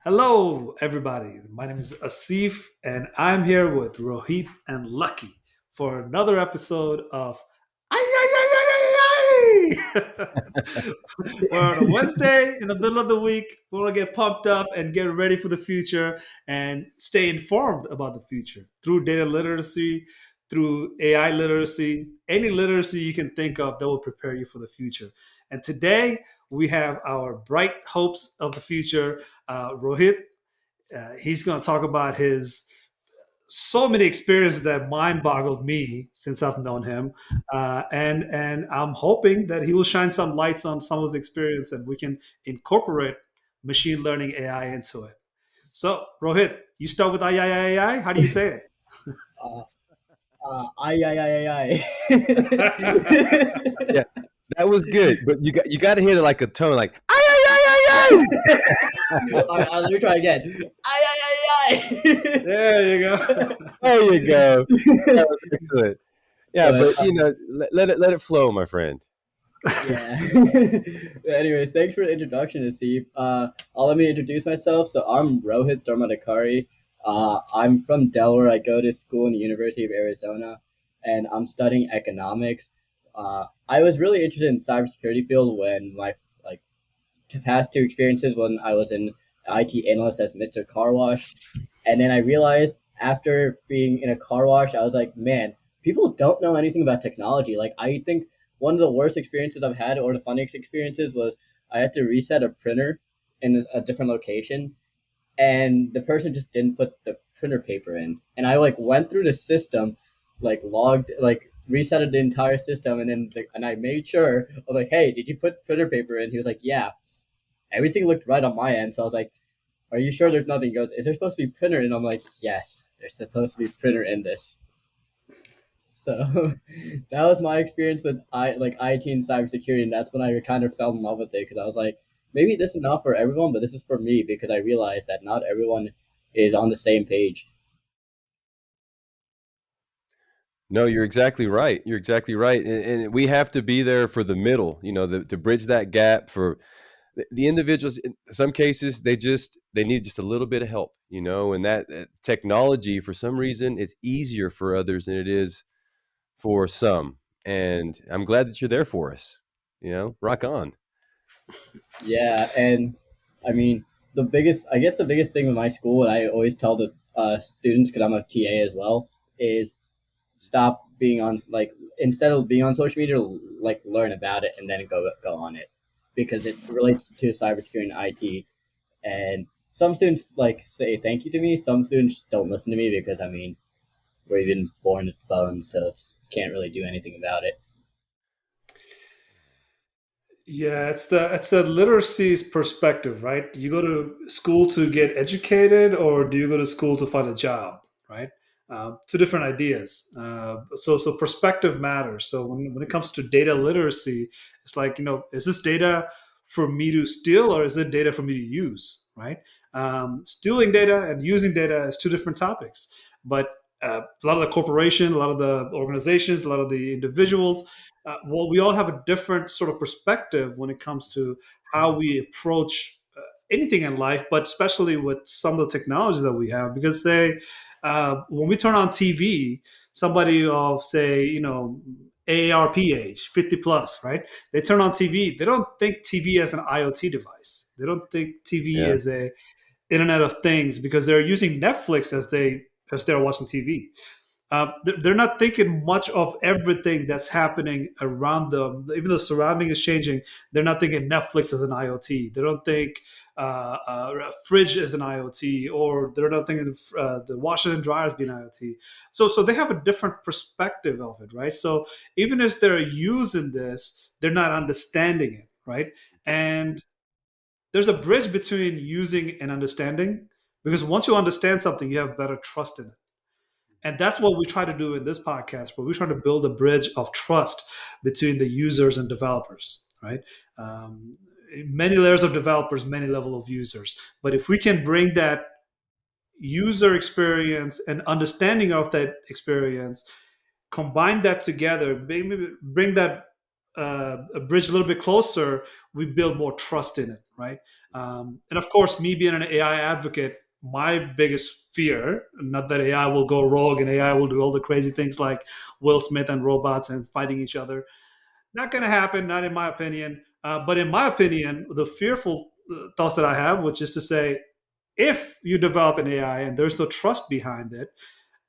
Hello, everybody. My name is Asif, and I'm here with Rohit and Lucky for another episode of AyAyAyAi. We're on a Wednesday in the middle of the week. We want to get pumped up and get ready for the future and stay informed about the future through data literacy, through AI literacy, any literacy you can think of that will prepare you for the future. And today we have our bright hopes of the future, Rohit. He's going to talk about his so many experiences that mind boggled me since I've known him, and I'm hoping that he will shine some lights on some of his experience, and we can incorporate machine learning AI into it. So, Rohit, you start with AI. How do you say Uh, ay, ay, ay, ay, it? ay. Yeah, that was good, but you got to hit it like a tone, like ay ay ay ay ay. All right, let me try again. Ay, ay, ay, There you go. There you go. That was excellent. Yeah, but but let it flow, my friend. yeah. Anyway, thanks for the introduction, Steve. Let me introduce myself. So I'm Rohit Dharmadakari. I'm from Delaware. I go to school in the University of Arizona, and I'm studying economics. I was really interested in cybersecurity field when my like past two experiences when I was an IT analyst as Mr. Car Wash. And then I realized after being in a car wash, I was like, man, people don't know anything about technology. Like, I think one of the worst experiences I've had, or the funniest experiences, was I had to reset a printer in a different location, and the person just didn't put the printer paper in. And I like went through the system, like logged, like resetted the entire system, and then and I made sure I was like, hey, did you put printer paper in? He was like, yeah. Everything looked right on my end, so I was like, "Are you sure there's nothing?" He goes, "Is there supposed to be printer?" And I'm like, "Yes, there's supposed to be printer in this." So that was my experience with IT and cybersecurity, and that's when I kind of fell in love with it because I was like, maybe this is not for everyone, but this is for me because I realized that not everyone is on the same page. No, you're exactly right. You're exactly right, and we have to be there for the middle. To bridge that gap for the individuals. In some cases, they need just a little bit of help. And that technology, for some reason, is easier for others than it is for some. And I'm glad that you're there for us. Rock on. Yeah, and I mean I guess the biggest thing with my school, and I always tell the students because I'm a TA as well, is stop being on instead of being on social media, like learn about it and then go on it because it relates to cybersecurity and IT. And some students like say thank you to me. Some students don't listen to me because I mean we're even born with phones, so it's can't really do anything about it. Yeah, it's the literacy's perspective, right? You go to school to get educated, or do you go to school to find a job, right? Two different ideas. So perspective matters. So when it comes to data literacy, it's like, is this data for me to steal, or is it data for me to use, right? Stealing data and using data is two different topics. But a lot of the corporation, a lot of the organizations, a lot of the individuals, well, we all have a different sort of perspective when it comes to how we approach anything in life, but especially with some of the technologies that we have. Because when we turn on TV, somebody of say, AARP age, 50 plus, right? They turn on TV. They don't think TV as an IoT device. They don't think TV Yeah. as a Internet of Things because they're using Netflix as they're watching TV. They're not thinking much of everything that's happening around them. Even though the surrounding is changing, they're not thinking Netflix as an IoT. They don't think a fridge as an IoT, or they're not thinking the washer and dryer as being IoT. So they have a different perspective of it, right? So even as they're using this, they're not understanding it, right? And there's a bridge between using and understanding, because once you understand something, you have better trust in it. And that's what we try to do in this podcast, where we try to build a bridge of trust between the users and developers, right? Um, Many layers of developers, many level of users. But if we can bring that user experience and understanding of that experience, combine that together, maybe bring that a bridge a little bit closer, we build more trust in it, right? And of course, me being an AI advocate, my biggest fear, not that AI will go rogue and AI will do all the crazy things like Will Smith and robots and fighting each other. Not going to happen, not in my opinion. But in my opinion, the fearful thoughts that I have, which is to say, if you develop an AI and there's no trust behind it,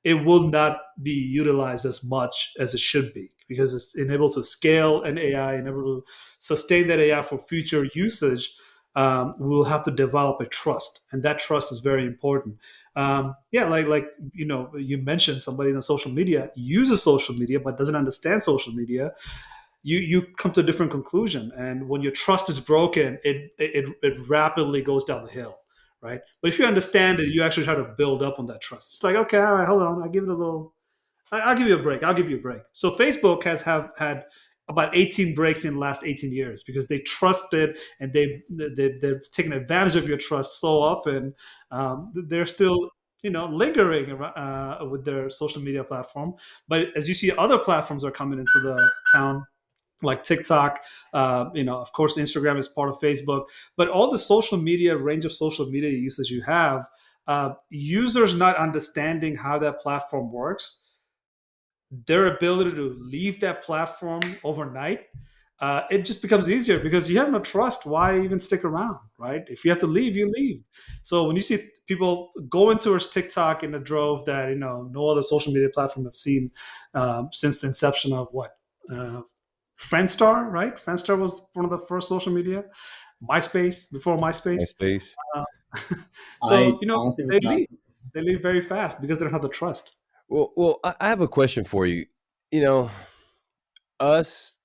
it will not be utilized as much as it should be because it's enabled to scale an AI and able to sustain that AI for future usage. We'll have to develop a trust, and that trust is very important. Yeah, like you mentioned somebody on social media uses social media but doesn't understand social media. You come to a different conclusion, and when your trust is broken, it rapidly goes down the hill, right? But if you understand it, you actually try to build up on that trust. It's like, okay, all right, hold on, I'll give it a little. I'll give you a break. I'll give you a break. So Facebook has have had about 18 breaks in the last 18 years because they trusted and they've taken advantage of your trust so often. They're still lingering with their social media platform. But as you see, other platforms are coming into the town like TikTok. Of course, Instagram is part of Facebook, but all the social media range of social media uses you have, users not understanding how that platform works, their ability to leave that platform overnight, it just becomes easier because you have no trust. Why even stick around, right? If you have to leave, you leave. So when you see people going towards TikTok in a drove that no other social media platform have seen since the inception of what Friendstar, right? Friendstar was one of the first social media. MySpace before MySpace. MySpace. Uh, I so honestly was they not. leave. They leave very fast because they don't have the trust. Well, I have a question for you. You know, us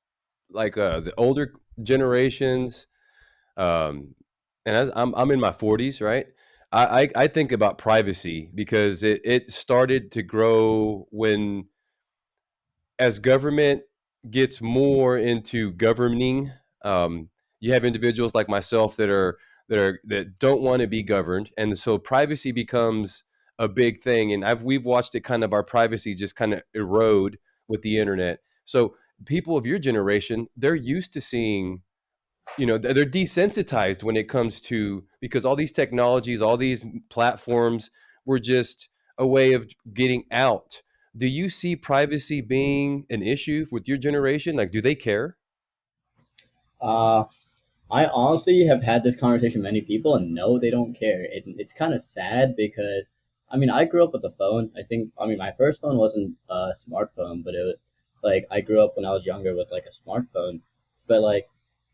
like the older generations, um, and I'm in my 40s, right? I think about privacy because it started to grow when as government gets more into governing, you have individuals like myself that don't want to be governed, and so privacy becomes a big thing. And we've watched it kind of our privacy just kind of erode with the internet. So people of your generation, they're used to seeing, they're desensitized when it comes to because all these technologies, all these platforms were just a way of getting out. Do you see privacy being an issue with your generation? Like, do they care? Uh, I honestly have had this conversation with many people, and no, they don't care. It's kind of sad because, I mean, I grew up with a phone. I mean, my first phone wasn't a smartphone, but it was like I grew up when I was younger with like a smartphone. But like,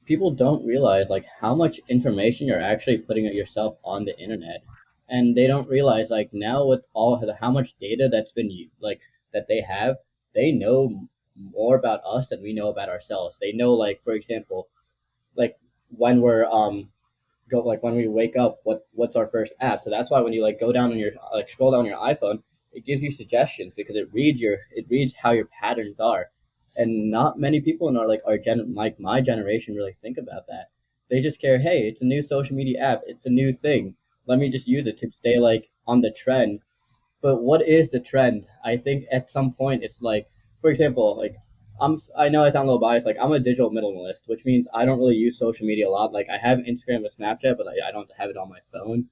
people don't realize like how much information you're actually putting yourself on the internet, and they don't realize like now with how much data that's been like that they know more about us than we know about ourselves. They know, like, for example, like when we're go like when we wake up, what's our first app. So that's why when you like go down on your like scroll down your iPhone, it gives you suggestions because it reads how your patterns are. And not many people in like my generation really think about that. They just care, hey, it's a new social media app, it's a new thing, let me just use it to stay like on the trend. But what is the trend? I think at some point it's like, for example, like I know I sound a little biased. Like I'm a digital minimalist, which means I don't really use social media a lot. Like I have Instagram and Snapchat, but I don't have it on my phone.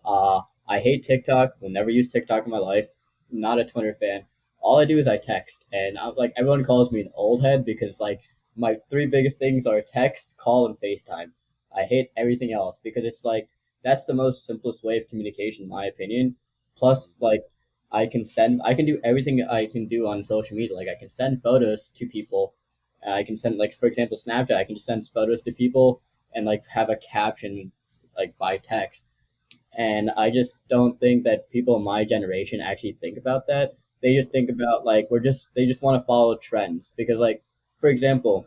I hate TikTok. Will never use TikTok in my life. Not a Twitter fan. All I do is I text, and like everyone calls me an old head because like my three biggest things are text, call, and FaceTime. I hate everything else because it's like that's the most simplest way of communication, in my opinion. Plus, like I can do everything I can do on social media. Like I can send photos to people. I can send, like, for example, Snapchat. I can just send photos to people and like have a caption like by text. And I just don't think that people in my generation actually think about that. They just think about like they just want to follow trends because, like, for example,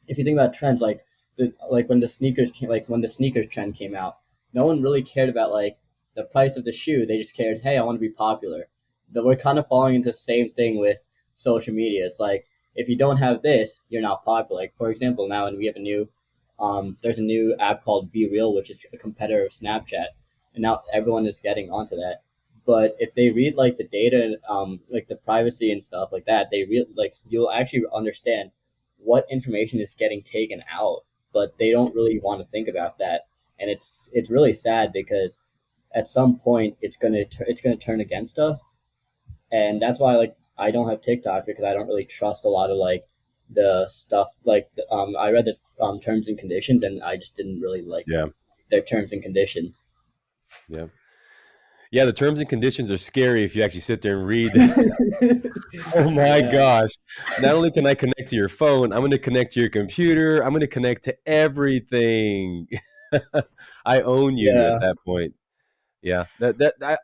if you think about trends, like when the sneakers trend came out, no one really cared about like the price of the shoe. They just cared, hey, I want to be popular. That we're kind of falling into the same thing with social media. It's like if you don't have this, you're not popular. Like, for example, now and we have a new there's a new app called Be Real, which is a competitor of Snapchat, and now everyone is getting onto that. But if they read like the data, like the privacy and stuff like that, you'll actually understand what information is getting taken out, but they don't really want to think about that. and it's really sad because at some point it's gonna turn against us, and that's why like I don't have TikTok because I don't really trust a lot of like the stuff like I read the terms and conditions and I just didn't really like Yeah, their terms and conditions. yeah, yeah. The terms and conditions are scary if you actually sit there and read. Oh my Yeah, gosh! Not only can I connect to your phone, I'm going to connect to your computer. I'm going to connect to everything. I own you at yeah, that point. Yeah,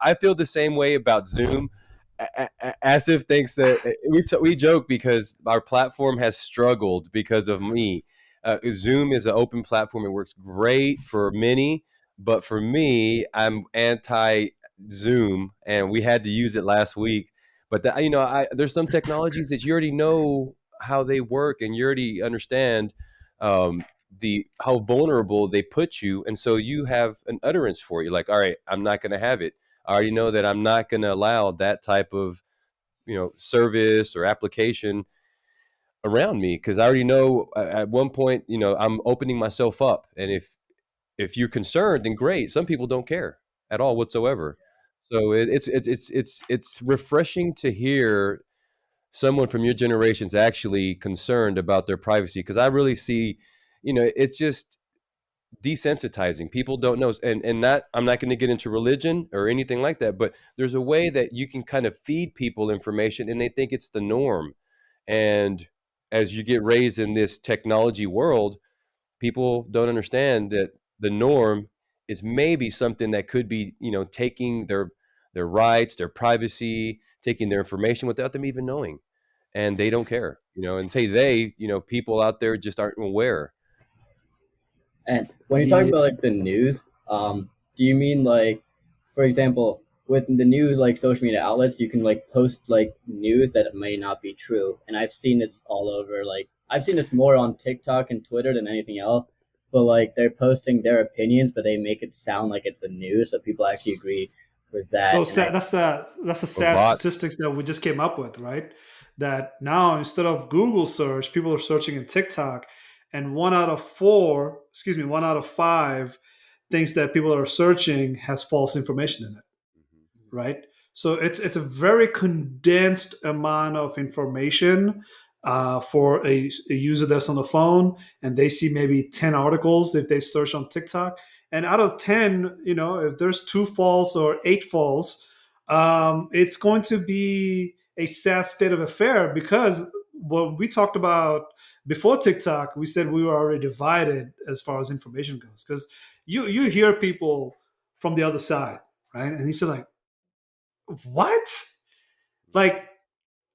I feel the same way about Zoom. As if thinks that we joke because our platform has struggled because of me. Zoom is an open platform; it works great for many, but for me, I'm anti Zoom, and we had to use it last week. But there's some technologies that you already know how they work, and you already understand the how vulnerable they put you, and so you have an utterance for you. Like, all right, I'm not going to have it. I already know that I'm not going to allow that type of service or application around me because I already know at one point I'm opening myself up, and if you're concerned, then great. Some people don't care at all whatsoever. So it's refreshing to hear someone from your generation's actually concerned about their privacy because I really see, it's just desensitizing. People don't know, and not I'm not going to get into religion or anything like that, but there's a way that you can kind of feed people information and they think it's the norm. And as you get raised in this technology world, people don't understand that the norm is maybe something that could be, taking their rights, their privacy, taking their information without them even knowing, and they don't care, and say people out there just aren't aware. and when you talk Yeah. about like the news, do you mean like, for example, with the new like social media outlets, you can like post like news that may not be true, and I've seen this all over. Like I've seen this more on TikTok and Twitter than anything else. But like they're posting their opinions, but they make it sound like it's a news, so people actually agree with So that. And I sad. That's a Or sad bots. statistics that we just came up with, right? That now instead of Google search, people are searching in TikTok, and 1 out of 4, excuse me, 1 out of 5 things that people are searching has false information in it, right? So it's a very condensed amount of information for a user that's on the phone, and they see maybe 10 articles if they search on TikTok, and out of 10, if there's 2 false or 8 false, it's going to be a sad state of affair because what we talked about before TikTok, we said we were already divided as far as information goes because you hear people from the other side, right? And he said like, what? Like,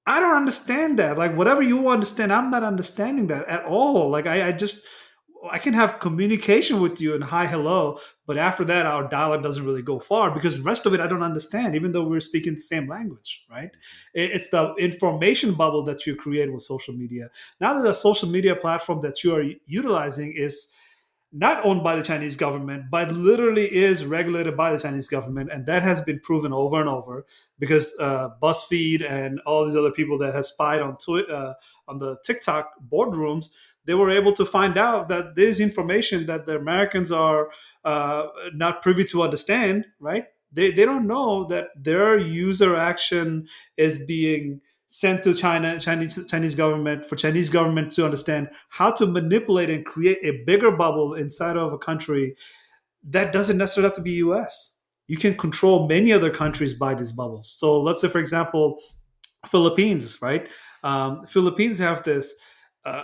I don't understand that. Like, whatever you understand, I'm not understanding that at all. Like, I can have communication with you and hi, hello, but after that, our dialogue doesn't really go far because the rest of it I don't understand, even though we're speaking the same language, right? It's the information bubble that you create with social media. Now that the social media platform that you are utilizing is not owned by the Chinese government, but literally is regulated by the Chinese government, and that has been proven over and over because BuzzFeed and all these other people that have spied on on the TikTok boardrooms, they were able to find out that there's information that the Americans are not privy to understand. Right? They don't know that their user action is being sent to Chinese government for Chinese government to understand how to manipulate and create a bigger bubble inside of a country that doesn't necessarily have to be US. You can control many other countries by these bubbles. So let's say, for example, Philippines, right? Philippines have this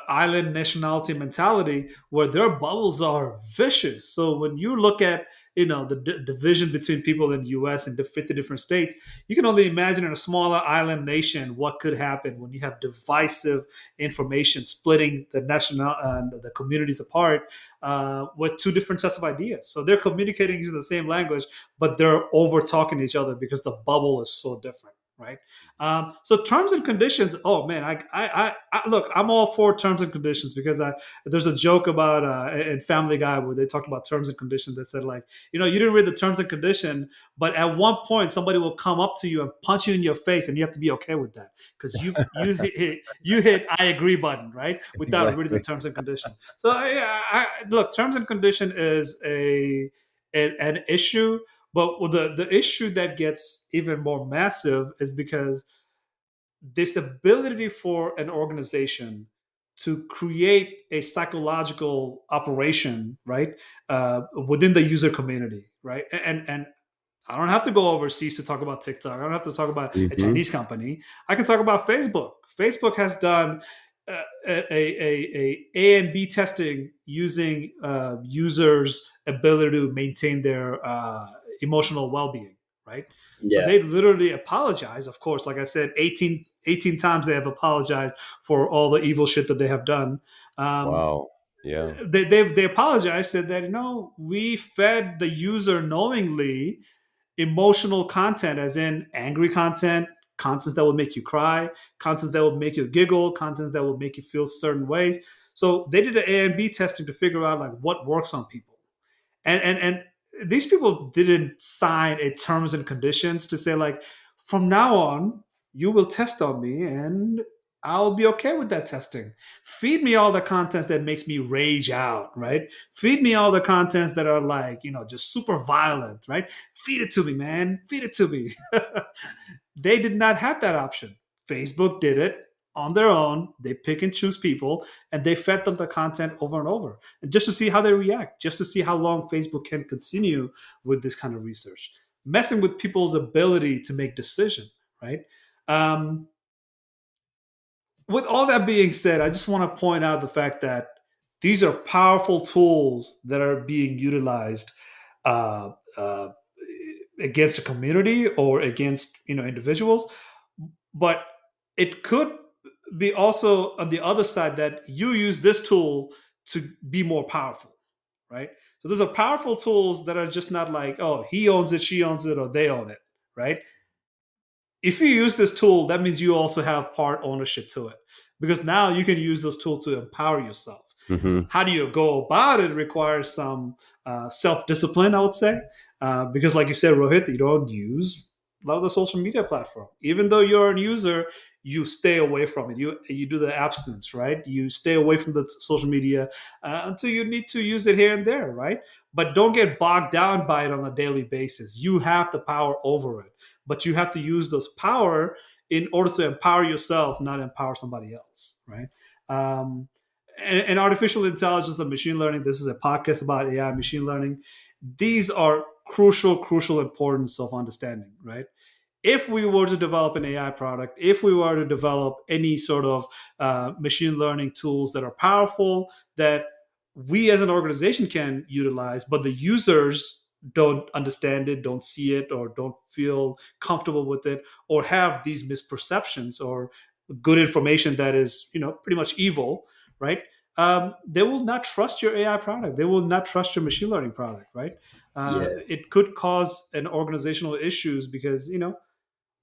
island nationality mentality where their bubbles are vicious. So when you look at the division between people in the U.S. and the 50 different states, you can only imagine in a smaller island nation what could happen when you have divisive information splitting the national and the communities apart with two different sets of ideas. So they're communicating using the same language, but they're over talking to each other because the bubble is so different. right? So terms and conditions. Oh man, I look. I'm all for terms and conditions because there's a joke about in Family Guy where they talked about terms and conditions. That said, like, you didn't read the terms and condition, but at one point somebody will come up to you and punch you in your face, and you have to be okay with that because you hit I agree button, right, without reading the Exactly. terms and condition. So look, terms and condition is an issue, but the issue that gets even more massive is because this ability for an organization to create a psychological operation, right, within the user community, right, and I don't have to go overseas to talk about TikTok. I don't have to talk about a Hmm. Chinese company. I can talk about Facebook. Facebook has done a and B testing using users' ability to maintain their emotional well-being, right? So Yeah. they literally apologize. Of course, like I said, 18 times they have apologized for all the evil shit that they have done. Um, Wow. Yeah. they apologized, said that we fed the user knowingly emotional content, as in angry content, content that will make you cry, content that will make you giggle, content that will make you feel certain ways. So they did an A and B testing to figure out like what works on people. And these people didn't sign a terms and conditions to say like, from now on you will test on me and I'll be okay with that testing. Feed me all the contents that makes me rage out, right? Feed me all the contents that are like, just super violent, right? Feed it to me, man. Feed it to me. They did not have that option. Facebook did it on their own. They pick and choose people and they fed them the content over and over. And just to see how they react, just to see how long Facebook can continue with this kind of research, messing with people's ability to make decisions, right? Um, with all that being said, I just want to point out the fact that these are powerful tools that are being utilized uh, uh, against a community or against individuals. But it could be also on the other side that you use this tool to be more powerful, right? So those are powerful tools that are just not like, oh, he owns it, she owns it, or they own it, right? If you use this tool, that means you also have part ownership to it because now you can use those tools to empower yourself. Hmm. How do you go about it requires some self discipline, I would say, because, like you said, Rohit, you don't use a lot of the social media platform. Even though you're a user, you stay away from it. You do the abstinence, right? You stay away from the social media until you need to use it here and there, right? But don't get bogged down by it on a daily basis. You have the power over it, but you have to use those power in order to empower yourself, not empower somebody else, right? Um, and artificial intelligence and machine learning. This is a podcast about AI and machine learning. These are crucial importance of understanding, right? If we were to develop an AI product, if we were to develop any sort of machine learning tools that are powerful, that we as an organization can utilize, but the users don't understand it, don't see it, or don't feel comfortable with it, or have these misperceptions or good information that is, pretty much evil, right? They will not trust your AI product. They will not trust your machine learning product, right? Yeah. It could cause an organizational issues because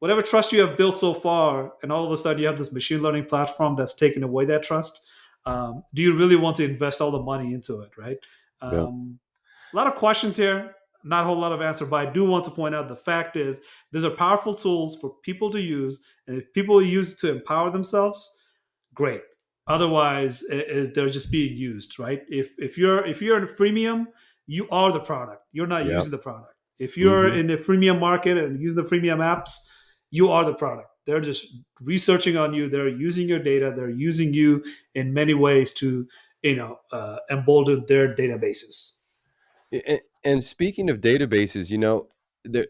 whatever trust you have built so far, and all of a sudden you have this machine learning platform that's taking away that trust. Do you really want to invest all the money into it, right? Yeah. A lot of questions here, not a whole lot of answer, but I do want to point out the fact is these are powerful tools for people to use, and if people use it to empower themselves, great. Otherwise, they're just being used, right? If you're in a freemium, you are the product. You're not Yeah. using the product. If you're Hmm. in the freemium market and using the freemium apps, you are the product. They're just researching on you. They're using your data. They're using you in many ways to embolden their databases. And speaking of databases, there,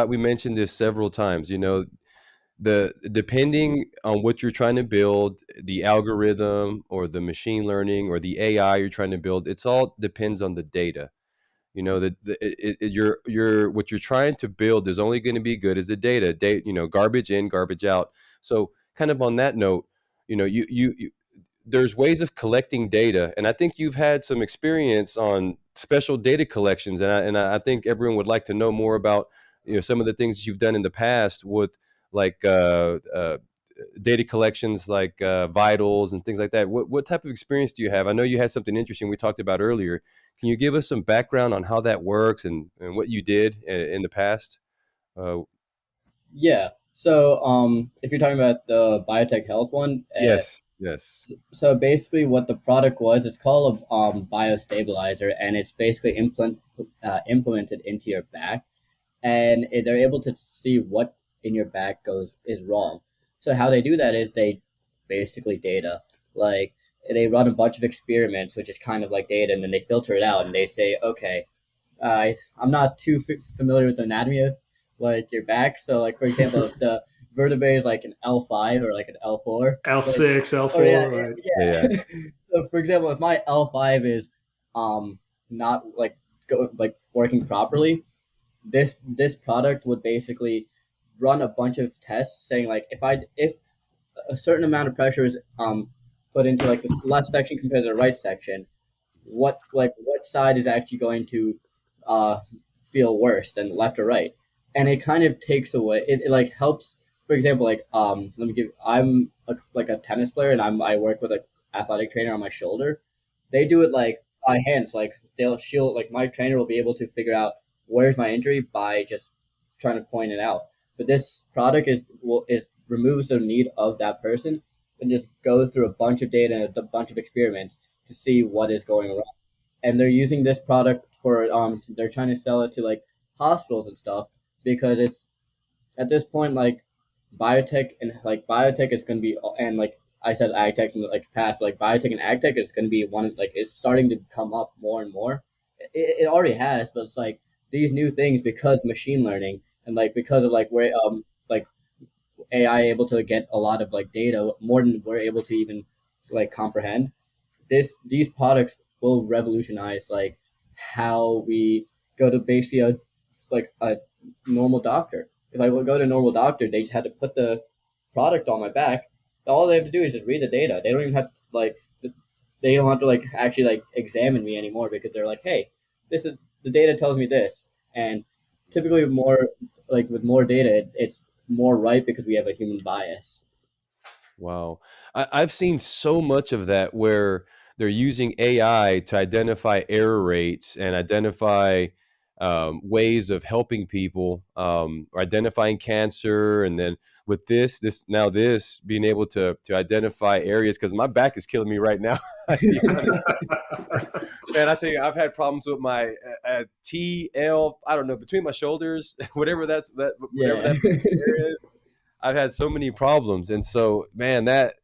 we mentioned this several times. The depending on what you're trying to build, the algorithm or the machine learning or the AI you're trying to build, it's all depends on the data. You're what you're trying to build is only going to be good as the data. Garbage in, garbage out. So, kind of on that note, you there's ways of collecting data, and I think you've had some experience on special data collections, and I think everyone would like to know more about some of the things you've done in the past with like data collections like vitals and things like that. What type of experience do you have? I know you had something interesting we talked about earlier. Can you give us some background on how that works and what you did in the past? Uh, Yeah. So, if you're talking about the biotech health one, yes, yes. so basically, what the product was, it's called a biostabilizer, and it's basically implemented into your back, and they're able to see what in your back goes is wrong. So how they do that is they basically data, like they run a bunch of experiments, which is kind of like data, and then they filter it out, and they say, okay, I'm not too familiar with the anatomy of like your back. So like for example, if the vertebrae is like an L5 or like an L4, like L6, oh yeah, L4, right? Yeah. yeah. So for example, if my L5 is not like like working properly, this product would basically run a bunch of tests saying like if a certain amount of pressure is put into like the left section compared to the right section, what side is actually going to uh, feel worse than left or right, and it kind of takes away it like helps. For example, like let me give like a tennis player, and I work with an athletic trainer on my shoulder. They do it like by hands, like she'll like my trainer will be able to figure out where's my injury by just trying to point it out. But this product is removes the need of that person and just goes through a bunch of data and a bunch of experiments to see what is going wrong. And they're using this product for they're trying to sell it to like hospitals and stuff because it's at this point like biotech is going to be, and like I said ag tech in like past, but like biotech and ag tech is going to be one of like it's starting to come up more and more. It already has, but it's like these new things because machine learning and like because of like where like AI able to get a lot of like data more than we're able to even like comprehend. These products will revolutionize like how we go to basically a normal doctor. If I would go to a normal doctor, they just had to put the product on my back. All they have to do is just read the data. They don't even have to like they don't have to like actually like examine me anymore because they're like, hey, this is the data tells me this. And typically more like with more data, it's more right because we have a human bias. Wow. I've seen so much of that where they're using AI to identify error rates and identify ways of helping people or identifying cancer. And then with this being able to identify areas, because my back is killing me right now. I'll be honest. Man, I tell you, I've had problems with my TL, I don't know, between my shoulders, whatever Yeah. that area is. I've had so many problems, and so man, that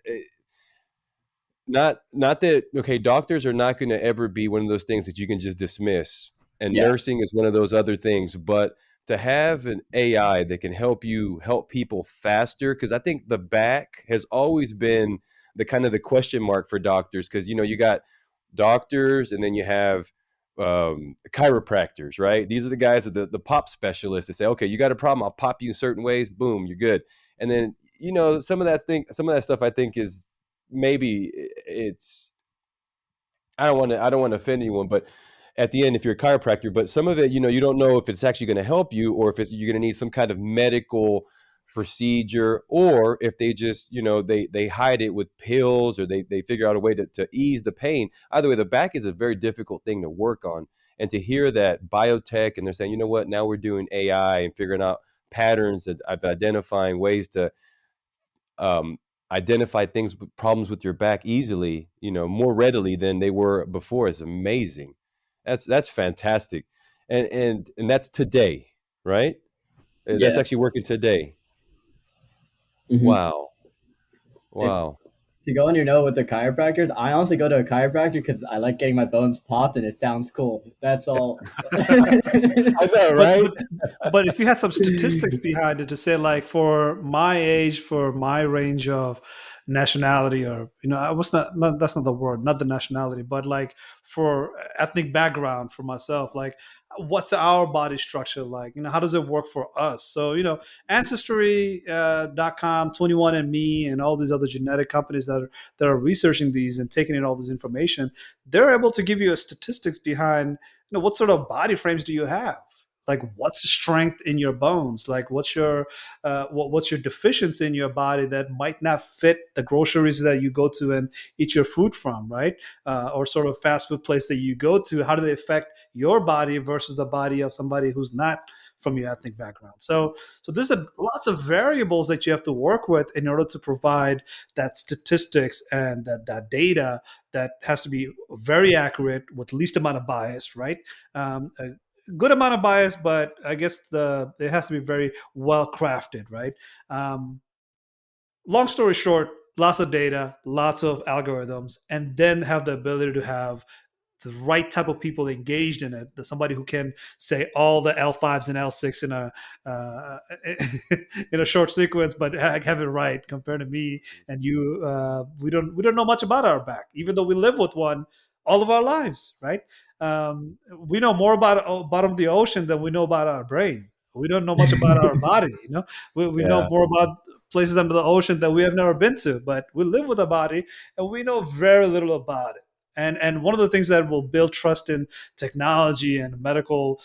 not that okay. Doctors are not going to ever be one of those things that you can just dismiss, and Yeah. nursing is one of those other things. But to have an AI that can help you help people faster, because I think the back has always been the kind of the question mark for doctors, because you got doctors, and then you have chiropractors, right? These are the guys that the pop specialists that say, okay, you got a problem, I'll pop you in certain ways, boom, you're good. And then some of that stuff I think is maybe it's I don't want to offend anyone, but at the end, if you're a chiropractor, but some of it, you don't know if it's actually going to help you or if you're going to need some kind of medical procedure, or if they just, they hide it with pills, or they figure out a way to ease the pain. Either way, the back is a very difficult thing to work on. And to hear that biotech and they're saying, you know what, now we're doing AI and figuring out patterns of identifying ways to um, identify things, problems with your back easily, more readily than they were before is amazing. That's fantastic, and that's today, right? That's Yeah. actually working today. hmm Wow, If wow. to go on your note with the chiropractors, I honestly go to a chiropractor because I like getting my bones popped and it sounds cool. That's all. I know, but right? but but if you had some statistics behind it to say like for my age, for my range of nationality, or I was not that's not the word, not the nationality, but like for ethnic background for myself, like what's our body structure like, how does it work for us? So ancestry.com, 21 and Me, and all these other genetic companies that are researching these and taking in all this information, they're able to give you a statistics behind what sort of body frames do you have. like what's the strength in your bones, like what's your deficiency in your body that might not fit the groceries that you go to and eat your food from, right? Or sort of fast food place that you go to, how do they affect your body versus the body of somebody who's not from your ethnic background? So there's lots of variables that you have to work with in order to provide that statistics and that data that has to be very accurate with least amount of bias, right? A good amount of bias, but I guess it has to be very well crafted, right? Um, Long story short, lots of data, lots of algorithms, and then have the ability to have the right type of people engaged in it. There's somebody who can say all the L5s and L6 in a in a short sequence, but have it right. Compared to me and you, we don't know much about our back, even though we live with one all of our lives, right? We know more about bottom of the ocean than we know about our brain. We don't know much about our body. We know Yeah. more about places under the ocean that we have never been to, but we live with a body and we know very little about it. And one of the things that will build trust in technology and medical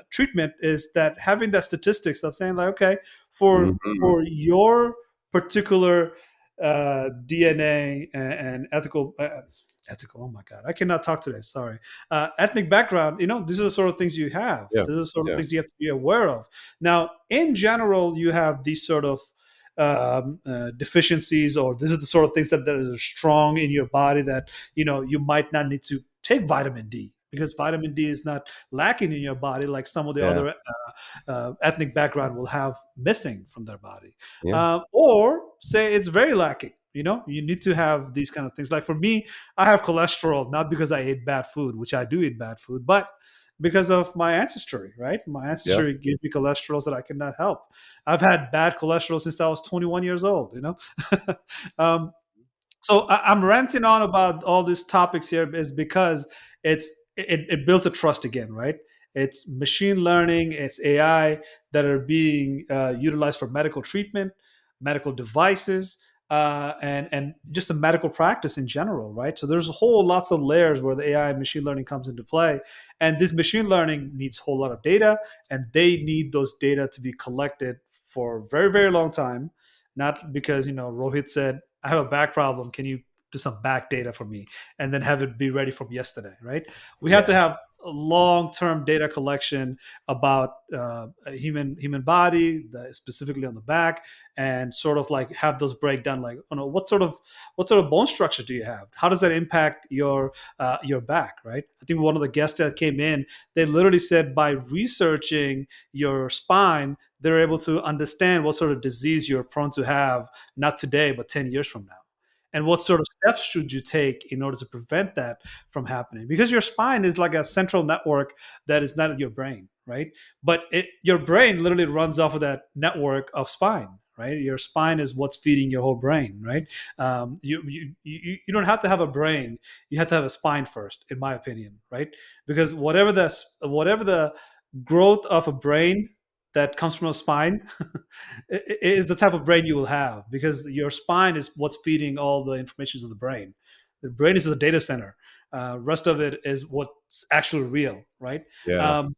treatment is that having that statistics of saying like, okay, for Mhm. for your particular DNA and ethical. Oh my God, I cannot talk today. Sorry. Ethnic background. These are the sort of things you have. Yeah. These are the sort of Yeah. things you have to be aware of. Now, in general, you have these sort of deficiencies, or this is the sort of things that are strong in your body that you might not need to take vitamin D, because vitamin D is not lacking in your body like some of the Yeah. other ethnic background will have missing from their body. Yeah. Or say it's very lacking. You need to have these kind of things. Like for me, I have cholesterol not because I ate bad food, which I do eat bad food, but because of my ancestry, right? My Yeah. ancestry gives me cholesterols that I cannot help. I've had bad cholesterol since I was 21 years old. um, so I'm ranting on about all these topics here is because it builds a trust again, right? It's machine learning, it's AI that are being utilized for medical treatment, medical devices, and just the medical practice in general, right? So there's a whole lots of layers where the AI and machine learning comes into play, and this machine learning needs a whole lot of data, and they need those data to be collected for a very very long time, not because Rohit said I have a back problem. Can you do some back data for me and then have it be ready from yesterday, right? We have to Yeah. have a long-term data collection about a human body, specifically on the back, and sort of like have those break down. Like, what sort of bone structure do you have? How does that impact your back, right? I think one of the guests that came in, they literally said by researching your spine, they're able to understand what sort of disease you're prone to have, not today, but 10 years from now. And what sort of steps should you take in order to prevent that from happening? Because your spine is like a central network that is not your brain, right? But your brain literally runs off of that network of spine, right? Your spine is what's feeding your whole brain, right? You don't have to have a brain; you have to have a spine first, in my opinion, right? Because whatever the growth of a brain that comes from a spine is the type of brain you will have, because your spine is what's feeding all the information of the brain. The brain is a data center. Rest of it is what's actually real, right? Yeah. Um,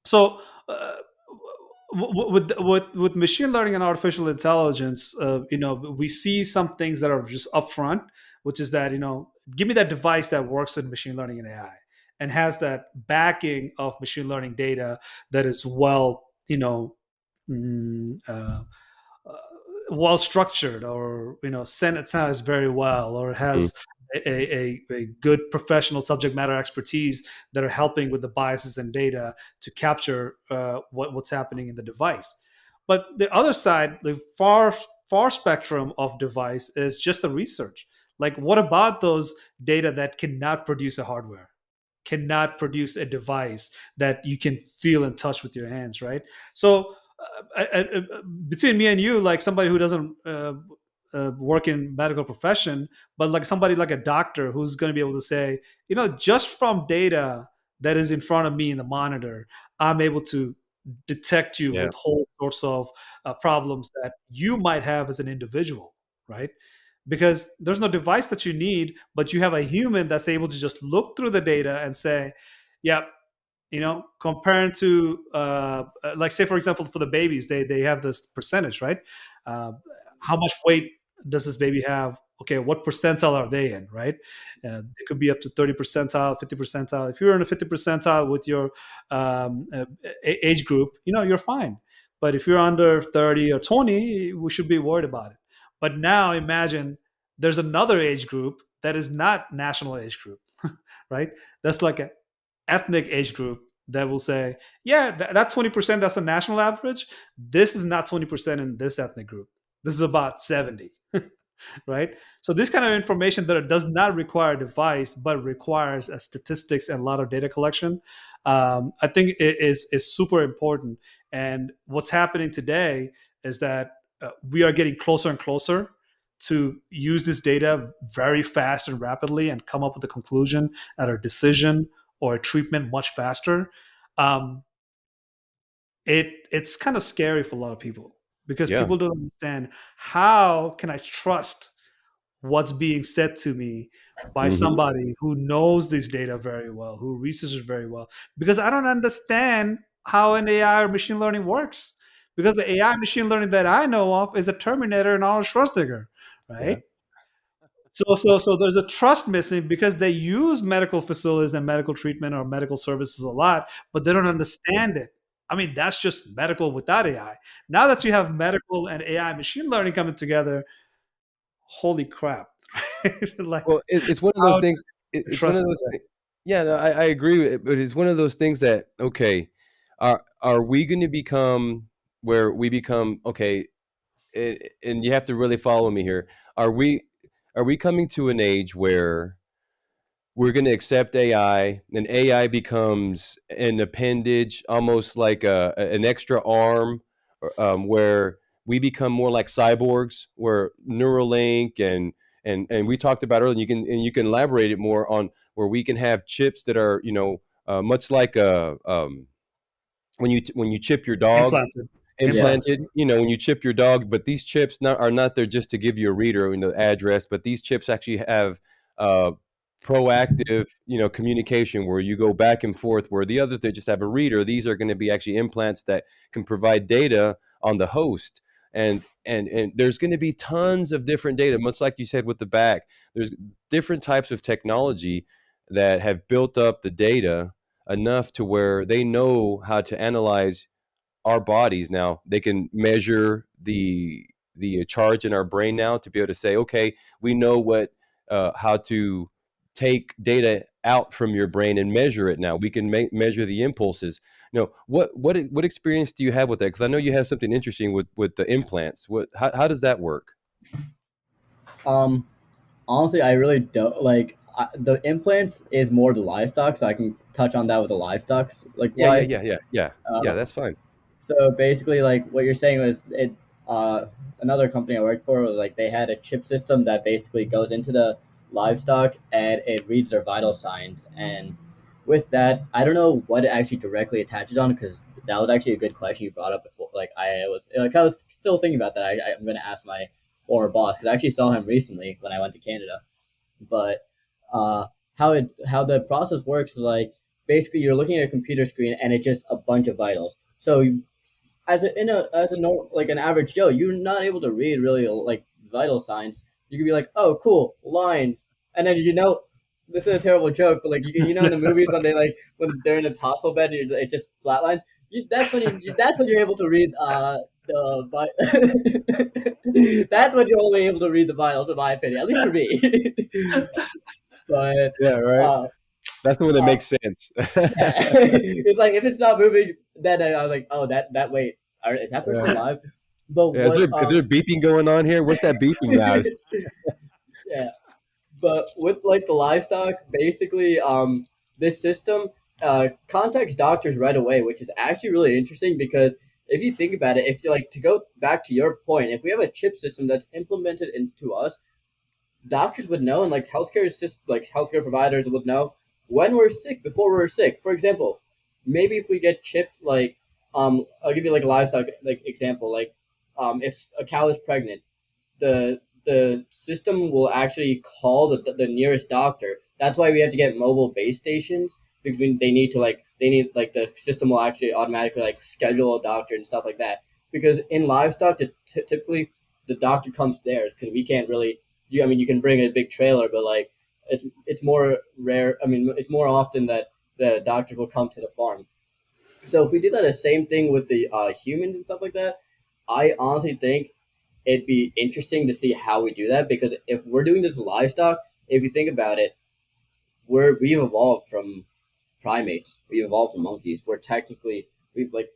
so with machine learning and artificial intelligence, we see some things that are just upfront, which is that give me that device that works in machine learning and AI and has that backing of machine learning data that is well, mm, uh, well structured, or sanitized very well, or Mhm. has a good professional subject matter expertise that are helping with the biases and data to capture what's happening in the device. But the other side, the far spectrum of device, is just the research. Like, what about those data that cannot produce a hardware, cannot produce a device that you can feel and touch with your hands, right? So between me and you, like somebody who doesn't work in medical profession, but like somebody like a doctor who's going to be able to say, just from data that is in front of me in the monitor, I'm able to detect you Yeah. with whole sorts of problems that you might have as an individual, right? Because there's no device that you need, but you have a human that's able to just look through the data and say, yeah, comparing to like, say for example, for the babies, they have this percentage, right? uh, how much weight does this baby have? Okay, what percentile are they in, right? It could be up to 30 percentile, 50 percentile. If you're in a 50 percentile with your age group, you're fine. But if you're under 30 or 20, we should be worried about it. But now imagine there's another age group that is not national age group, right? That's like a ethnic age group that will say, yeah, that 20%, that's a national average. This is not 20% in this ethnic group. This is about 70, right? So this kind of information that it does not require a device, but requires a statistics and a lot of data collection, I think it is super important. And what's happening today is that we are getting closer and closer to use this data very fast and rapidly and come up with a conclusion and a decision or a treatment much faster. Um, it's kind of scary for a lot of people because Yeah. people don't understand, how can I trust what's being said to me by Hmm. somebody who knows this data very well, who researches very well, because I don't understand how an AI or machine learning works. Because the AI machine learning that I know of is a Terminator and Arnold Schwarzenegger, Yeah. right? So there's a trust missing because they use medical facilities and medical treatment or medical services a lot, but they don't understand it. I mean, that's just medical without AI. Now that you have medical and AI machine learning coming together, holy crap! Right? Like, Well, it's one of those how do things. you It's one trust of it? those. Yeah, no, I agree with it, but it's one of those things that, okay, are we going to become where we become, okay? And you have to really follow me here. Are we are we coming to an age where we're going to accept AI, and AI becomes an appendage, almost like an extra arm, where we become more like cyborgs, where Neuralink and we talked about earlier. You can elaborate it more on where we can have chips that are, much like when you chip your dog, Implanted. Yeah. Implanted. implanted, when you chip your dog. But these chips are not there just to give you a reader, address, but these chips actually have uh, proactive, communication, where you go back and forth, where the others, they just have a reader. These are going to be actually implants that can provide data on the host. And there's going to be tons of different data, much like you said with the back. There's different types of technology that have built up the data enough to where they know how to analyze our bodies. Now they can measure the charge in our brain now to be able to say, okay, we know what how to take data out from your brain and measure it. Now we can measure the impulses. What experience do you have with that? Because I know you have something interesting with the implants. How does that work? Um, Honestly, I really don't like the implants is more the livestock, so I can touch on that with the livestock like Yeah, yeah, wise. yeah, yeah, yeah, yeah. Uh, That's fine. so basically, like what you're saying was it. Uh, Another company I worked for was like they had a chip system that basically goes into the livestock and it reads their vital signs. And with that, I don't know what it actually directly attaches on because that was actually a good question you brought up before. I was still thinking about that. I'm going to ask my former boss because I actually saw him recently when I went to Canada. But uh, how the process works is like basically you're looking at a computer screen and it's just a bunch of vitals. So as a like an average Joe, you're not able to read really like vital signs. You could be like, oh, cool lines, and then this is a terrible joke, but like in the movies when when they're in a hospital bed, it just flatlines. That's when you're able to read that's when you're only able to read the vitals, in my opinion, at least for me. But Yeah, right. uh, That's the one that uh, makes sense. yeah, it's like if it's not moving, then I was like, oh, that wait, is that person Yeah. alive? But Yeah, is there beeping going on here? What's that beeping loud? yeah, but with like the livestock, basically, this system contacts doctors right away, which is actually really interesting because if you think about it, if you like to go back to your point, if we have a chip system that's implemented into us, doctors would know and like healthcare providers would know when we're sick before we're sick. For example, maybe if we get chipped, like I'll give you like a livestock like example, like if a cow is pregnant, the system will actually call the nearest doctor. That's why we have to get mobile base stations because they need to like the system will actually automatically like schedule a doctor and stuff like that. Because in livestock, typically the doctor comes there because we can't really. I mean, you can bring a big trailer, but like it's more rare. I mean, it's more often that the doctor will come to the farm. So if we did that the same thing with the humans and stuff like that, I honestly think it'd be interesting to see how we do that, because if we're doing this with livestock, if you think about it, we've evolved from primates. We've evolved from monkeys. We're technically we've like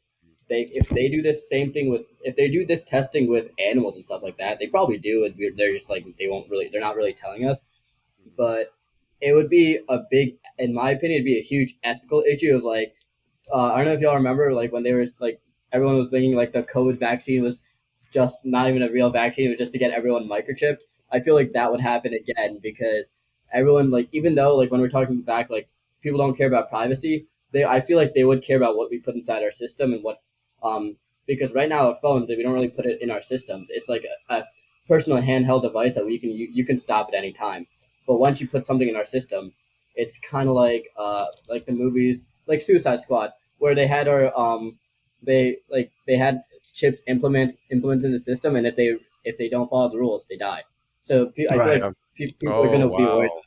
they if they do this same thing with if they do this testing with animals and stuff like that, they probably do. And they're just like they're not really telling us, but it would be a big, in my opinion, it'd be a huge ethical issue of like I don't know if y'all remember, like when they were like everyone was thinking like the COVID vaccine was just not even a real vaccine; it was just to get everyone microchipped. I feel like that would happen again because everyone, like, even though like when we're talking back, like people don't care about privacy, they I feel like they would care about what we put inside our system and what because right now our phones, we don't really put it in our systems. It's like a personal handheld device that you can stop at any time. But once you put something in our system, it's kind of like the movies like Suicide Squad, where they had our they had chips implemented in the system, and if they don't follow the rules, they die. So I feel Right. like people are Oh gonna be worried. wow.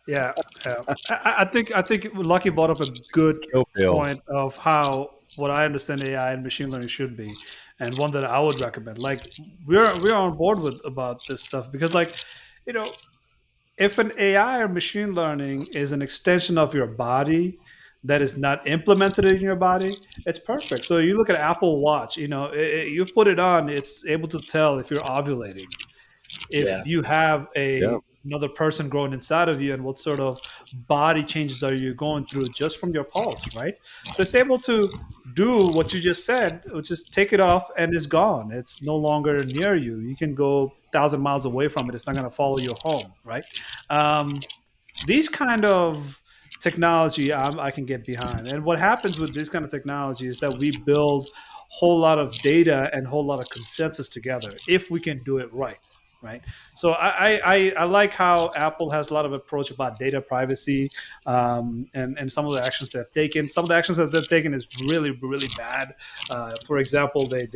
Yeah, yeah. I think Lucky brought up a good Kill Bill. point of how what I understand AI and machine learning should be, and one that I would recommend. Like we're on board with about this stuff because, like, you know, if an AI or machine learning is an extension of your body that is not implemented in your body, it's perfect. So you look at Apple Watch, you put it on, it's able to tell if you're ovulating, if Yeah, you have Yeah. another person growing inside of you, and what sort of body changes are you going through just from your pulse, right? So it's able to do what you just said, which is take it off and it's gone. It's no longer near you. You can go 1,000 miles away from it. It's not going to follow you home, right? These kind of technology I can get behind. And what happens with this kind of technology is that we build whole lot of data and whole lot of consensus together if we can do it right. Right. So I like how Apple has a lot of approach about data privacy, and some of the actions they've taken. Some of the actions that they've taken is really, really bad. For example, they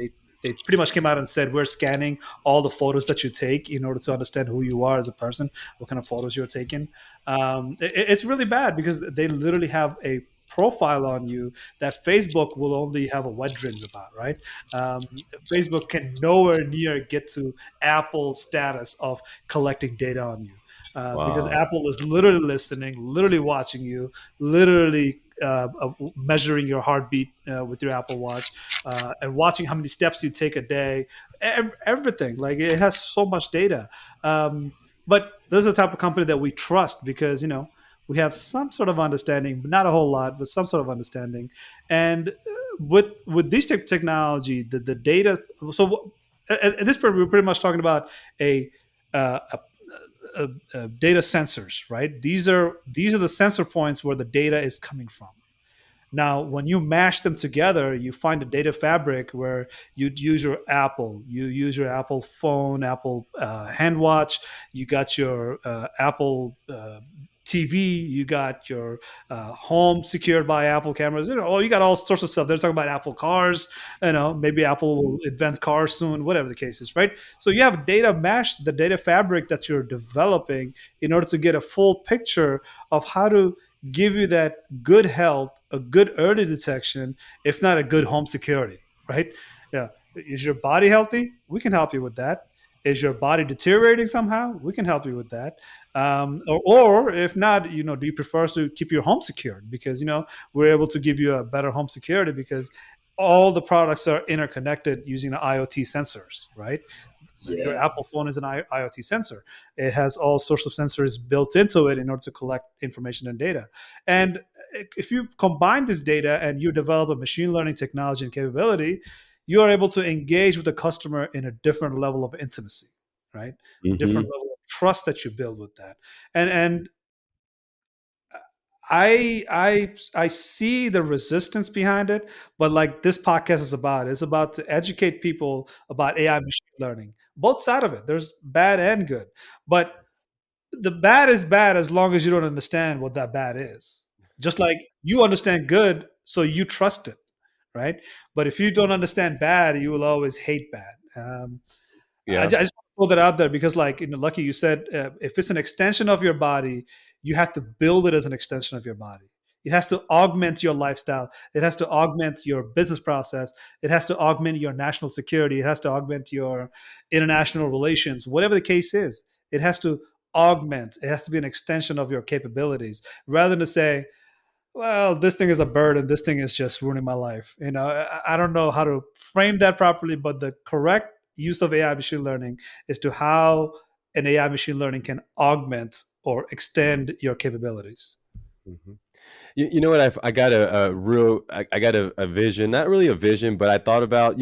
pretty much came out and said we're scanning all the photos that you take in order to understand who you are as a person, what kind of photos you're taking. It's really bad because they literally have a profile on you that Facebook will only have a wet dreams about, right? Facebook can nowhere near get to Apple's status of collecting data on you. Because Wow. Apple is literally listening, literally watching you, literally measuring your heartbeat with your Apple Watch, and watching how many steps you take a day, everything. Like it has so much data. But this is the type of company that we trust because we have some sort of understanding, but not a whole lot, but some sort of understanding. And with this type of technology, the data. So at this point, we're pretty much talking about a, uh, a data sensors, right? These are the sensor points where the data is coming from. Now, when you mash them together, you find a data fabric where you'd use your Apple, you use your Apple phone, Apple hand watch, you got your Apple TV, you got your home secured by Apple cameras. You got all sorts of stuff. They're talking about Apple cars. Maybe Apple will invent cars soon, whatever the case is, right? So you have data mesh, the data fabric that you're developing in order to get a full picture of how to give you that good health, a good early detection, if not a good home security, right? Yeah. Is your body healthy? We can help you with that. Is your body deteriorating somehow? We can help you with that. Or if not, do you prefer to keep your home secured? Because we're able to give you a better home security because all the products are interconnected using the IoT sensors, right? Your yeah, Apple phone is an IoT sensor. It has all sorts of sensors built into it in order to collect information and data. And if you combine this data and you develop a machine learning technology and capability, you are able to engage with the customer in a different level of intimacy, right? Hmm. Different level of trust that you build with that. And I see the resistance behind it, but like this podcast is about, it's about to educate people about AI machine learning. Both side of it. There's bad and good. But the bad is bad as long as you don't understand what that bad is. Just like you understand good, so you trust it, right? But if you don't understand bad, you will always hate bad. Yeah. I just want to throw that out there because, like, Lucky, you said if it's an extension of your body, you have to build it as an extension of your body. It has to augment your lifestyle. It has to augment your business process. It has to augment your national security. It has to augment your international relations. Whatever the case is, it has to augment. It has to be an extension of your capabilities, rather than to say, well, this thing is a burden. This thing is just ruining my life. I don't know how to frame that properly, but the correct use of AI machine learning is to how an AI machine learning can augment or extend your capabilities. Mhm. You know what? I got a real, I got a vision, not really a vision, but I thought about,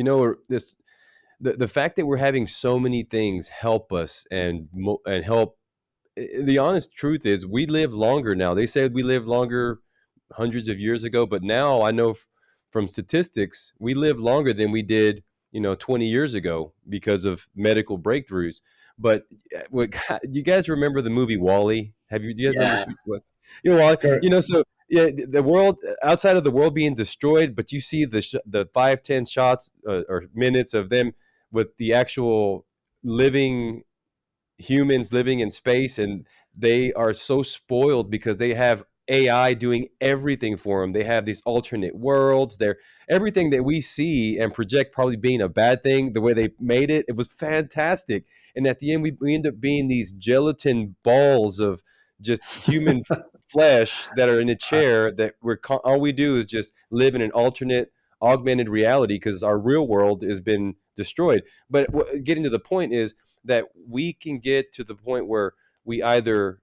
this, the fact that we're having so many things help us and help. The honest truth is we live longer now. They said we live longer hundreds of years ago, but now I know from statistics we live longer than we did, 20 years ago because of medical breakthroughs. But what you guys remember the movie Wally? Do you guys remember Yeah. what Wally? Sure. So yeah, the world outside of the world being destroyed, but you see the 5-10 shots or minutes of them with the actual living humans living in space, and they are so spoiled because they have AI doing everything for them. They have these alternate worlds. They're everything that we see and project probably being a bad thing. The way they made it, it was fantastic. And at the end, we end up being these gelatin balls of just human flesh that are in a chair that all we do is just live in an alternate augmented reality because our real world has been destroyed. But getting to the point is that we can get to the point where we either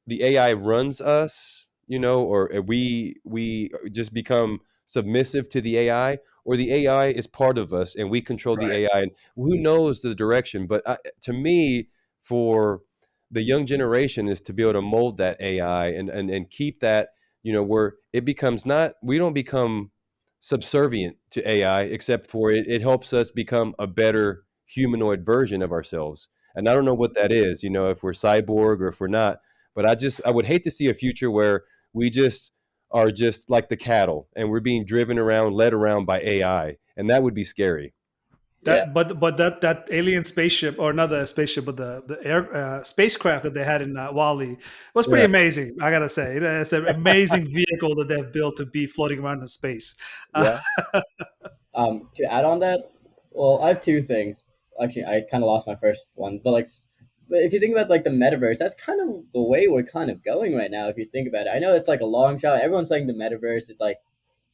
the AI runs us, or we just become submissive to the AI, or the AI is part of us and we control the Right. AI. And who knows the direction? But to me, for the young generation, is to be able to mold that AI and keep that, where it becomes not we don't become subservient to AI, except for it helps us become a better humanoid version of ourselves. And I don't know what that is, if we're cyborg or if we're not, but I would hate to see a future where we just are just like the cattle and we're being driven around, led around by AI, and that would be scary. Yeah. But that alien spaceship, or not the spaceship, but the air spacecraft that they had in Wally was pretty Yeah, amazing. I gotta say, it's an amazing vehicle that they've built to be floating around in space. Uh, yeah, To add on that, well, I have two things. Actually, I kind of lost my first one, but but if you think about like the metaverse, that's kind of the way we're kind of going right now. If you think about it, I know it's like a long shot. Everyone's saying the metaverse. It's like,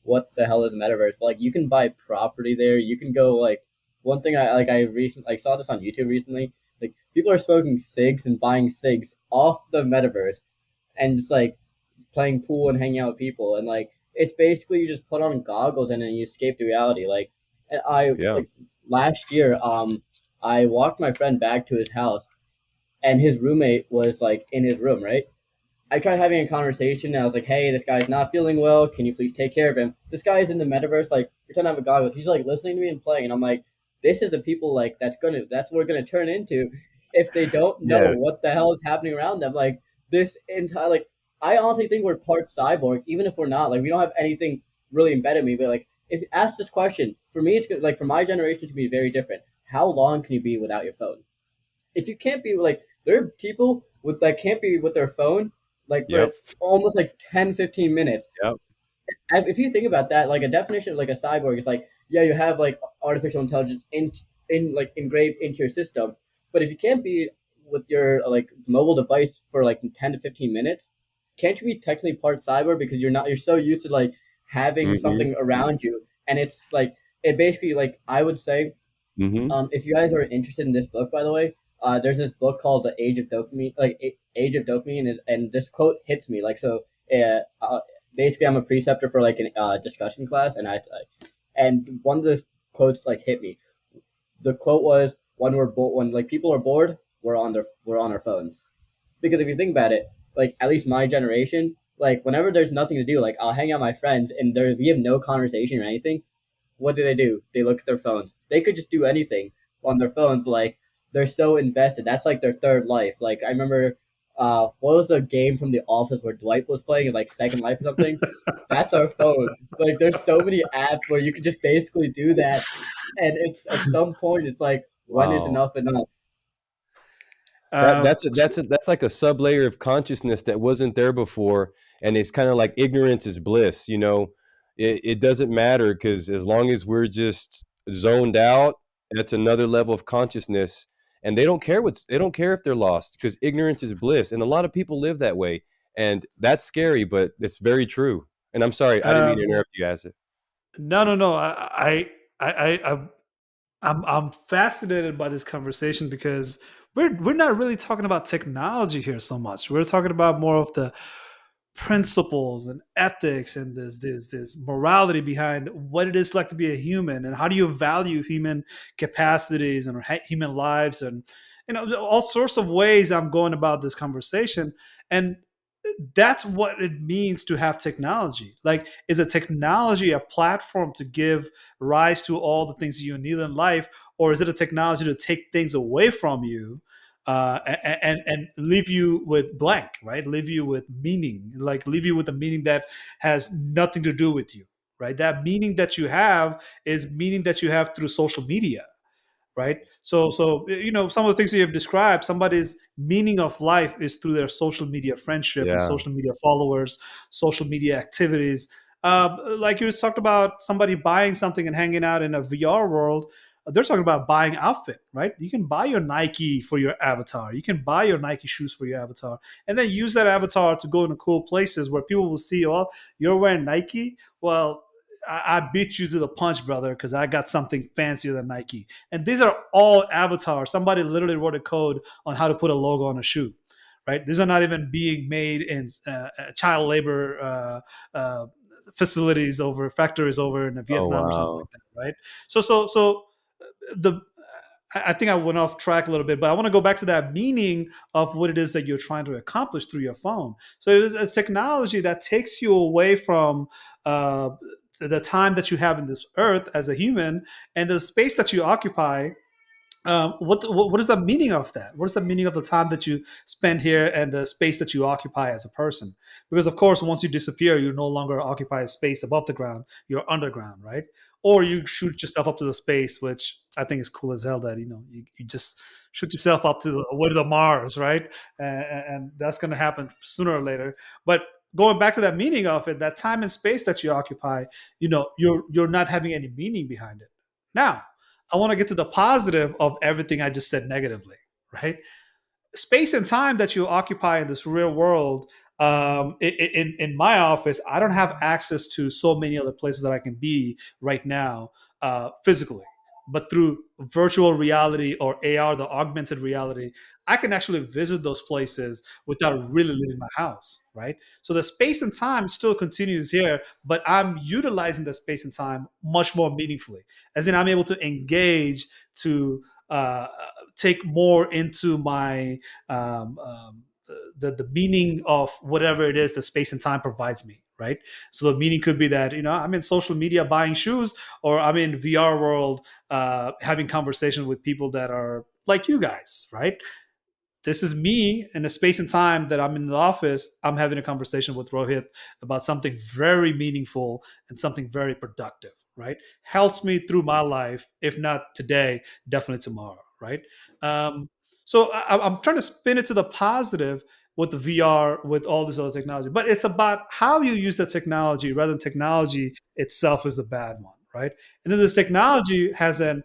what the hell is a metaverse? But like, you can buy property there. You can go like one thing I recently saw this on YouTube recently. Like people are smoking cigs and buying cigs off the metaverse, and just like playing pool and hanging out with people, and like it's basically you just put on goggles and then you escape the reality. Like, and I yeah. like last year, I walked my friend back to his house, and his roommate was like in his room, right? I tried having a conversation. And I was like, "Hey, this guy's not feeling well. Can you please take care of him?" This guy is in the metaverse, like pretend I have a goggles. He's like listening to me and playing, and I'm like, "This is the people like that's what we're gonna turn into if they don't know Yes. what the hell is happening around them." Like this entire like, I honestly think we're part cyborg, even if we're not. Like we don't have anything really embedded in me, but like if you ask this question, for me, it's good. Like for my generation, to be very different. How long can you be without your phone? If you can't be like there are people with that can't be with their phone like for Yep. almost like 10, 15 minutes. Yep. If you think about that, like a definition of like a cyborg is like, yeah, you have like artificial intelligence in like engraved into your system, but if you can't be with your like mobile device for like 10 to 15 minutes, can't you be technically part cyber because you're so used to like having Mm-hmm. something around you, and it's like it basically like I would say, Mm-hmm. if you guys are interested in this book, by the way, there's this book called The Age of Dopamine, like Age of Dopamine, and this quote hits me. Like, so, basically, I'm a preceptor for like an discussion class, and and one of the quotes like hit me. The quote was, when like people are bored, we're on our phones." Because if you think about it, like at least my generation, like whenever there's nothing to do, like I'll hang out with my friends, and we have no conversation or anything. What do? They look at their phones. They could just do anything on their phones, but like they're so invested. That's like their third life. Like I remember what was the game from The Office where Dwight was playing? It's like Second Life or something. That's our phone. Like, there's so many apps where you could just basically do that, and it's at some point it's like, when is Wow. enough enough? That Um, that's a, that's a, that's like a sub layer of consciousness that wasn't there before, and it's kind of like ignorance is bliss. It doesn't matter because as long as we're just zoned out, that's another level of consciousness, and they don't care if they're lost because ignorance is bliss, and a lot of people live that way, and that's scary, but it's very true. And I'm sorry, I didn't mean to um, interrupt you, Asif. no, no, no. I'm fascinated by this conversation because we're not really talking about technology here so much. We're talking about more of the principles and ethics and this morality behind what it is like to be a human and how do you value human capacities and human lives and all sorts of ways I'm going about this conversation. And that's what it means to have technology. Like, is a technology a platform to give rise to all the things you need in life, or is it a technology to take things away from you, and leave you with blank, right? Leave you with meaning, like leave you with a meaning that has nothing to do with you, right? That meaning that you have is meaning that you have through social media, right? So some of the things that you have described, somebody's meaning of life is through their social media friendship and Yeah. social media followers, social media activities. Like you talked about somebody buying something and hanging out in a VR world. They're talking about buying outfit, right? You can buy your Nike for your avatar. You can buy your Nike shoes for your avatar, and then use that avatar to go into cool places where people will see, oh, you're wearing Nike. Well, I beat you to the punch, brother, because I got something fancier than Nike. And these are all avatars. Somebody literally wrote a code on how to put a logo on a shoe, right? These are not even being made in child labor facilities over factories over in Oh Vietnam or something wow. like that, right? So the I think I went off track a little bit, but I want to go back to that meaning of what it is that you're trying to accomplish through your phone. So it's technology that takes you away from uh, the time that you have in this earth as a human and the space that you occupy. What is the meaning of that? What is the meaning of the time that you spend here and the space that you occupy as a person? Because of course, once you disappear, you no longer occupy a space above the ground. You're underground, right? Or you shoot yourself up to the space, which I think is cool as hell. That you just shoot yourself up to the way to the Mars, right? And that's going to happen sooner or later. But going back to that meaning of it, that time and space that you occupy, you're not having any meaning behind it. Now, I want to get to the positive of everything I just said negatively, right? Space and time that you occupy in this real world. In my office, I don't have access to so many other places that I can be right now physically. But through virtual reality or AR, the augmented reality, I can actually visit those places without really leaving my house, right? So the space and time still continues here, but I'm utilizing the space and time much more meaningfully. As in, I'm able to engage to take more into my the meaning of whatever it is that space and time provides me, right? So the meaning could be that I'm in social media buying shoes, or I'm in VR world having conversation with people that are like you guys, right? This is me in a space and time that I'm in the office. I'm having a conversation with Rohit about something very meaningful and something very productive, right? Helps me through my life, if not today, definitely tomorrow, right? Um, I'm trying to spin it to the positive with the VR, with all this other technology, but it's about how you use the technology rather than technology itself is the bad one, right? And then this technology has another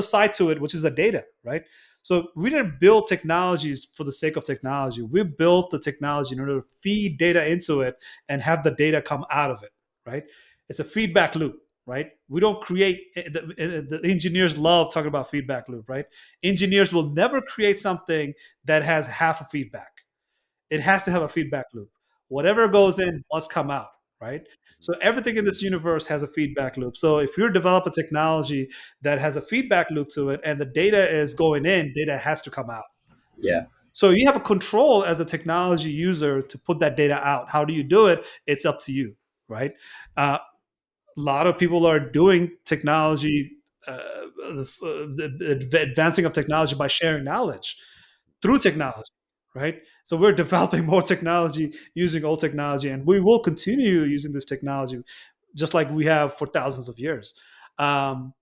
side to it, which is the data, right? So we didn't build technologies for the sake of technology. We built the technology in order to feed data into it and have the data come out of it, right? It's a feedback loop, right? We don't create, the engineers love talking about feedback loop, right? Engineers will never create something that has half a feedback. It has to have a feedback loop. Whatever goes in must come out, right? So everything in this universe has a feedback loop. So if you develop a technology that has a feedback loop to it and the data is going in, data has to come out. Yeah. So you have a control as a technology user to put that data out. How do you do it? It's up to you, right? A lot of people are doing technology, the advancing of technology by sharing knowledge. through technology, right? So we're developing more technology using old technology, and we will continue using this technology just like we have for thousands of years. Um,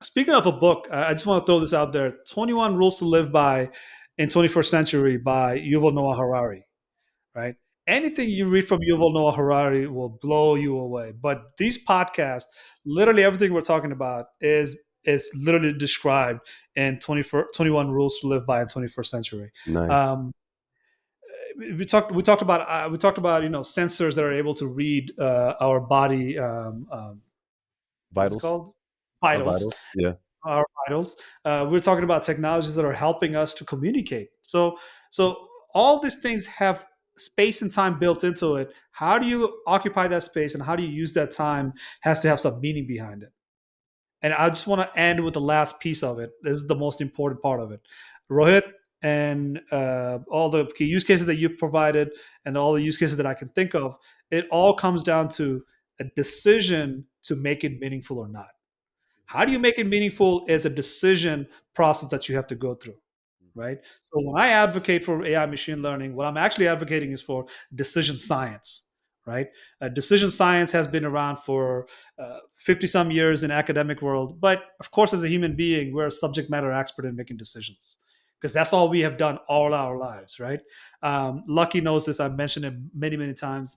Speaking of a book, I just want to throw this out there: 21 Rules to Live By in 21st Century by Yuval Noah Harari, right? Anything you read from Yuval Noah Harari will blow you away. But these podcasts, literally everything we're talking about is literally described in 21 Rules to Live By in 21st Century. Nice. Um, we talked about sensors that are able to read our body. What's it Vitals. called? Our Vitals. vitals. Yeah. Our vitals. We're talking about technologies that are helping us to communicate. So all these things have space and time built into it. How do you occupy that space and how do you use that time has to have some meaning behind it. And I just want to end with the last piece of it. This is the most important part of it. Rohit, and all the key use cases that you provided and all the use cases that I can think of, it all comes down to a decision to make it meaningful or not. How do you make it meaningful is a decision process that you have to go through, right? So when I advocate for AI machine learning, what I'm actually advocating is for decision science, right? Decision science has been around for 50 some years in academic world, but of course, as a human being, we're a subject matter expert in making decisions because that's all we have done all our lives, right? Lucky knows this. I've mentioned it many, many times.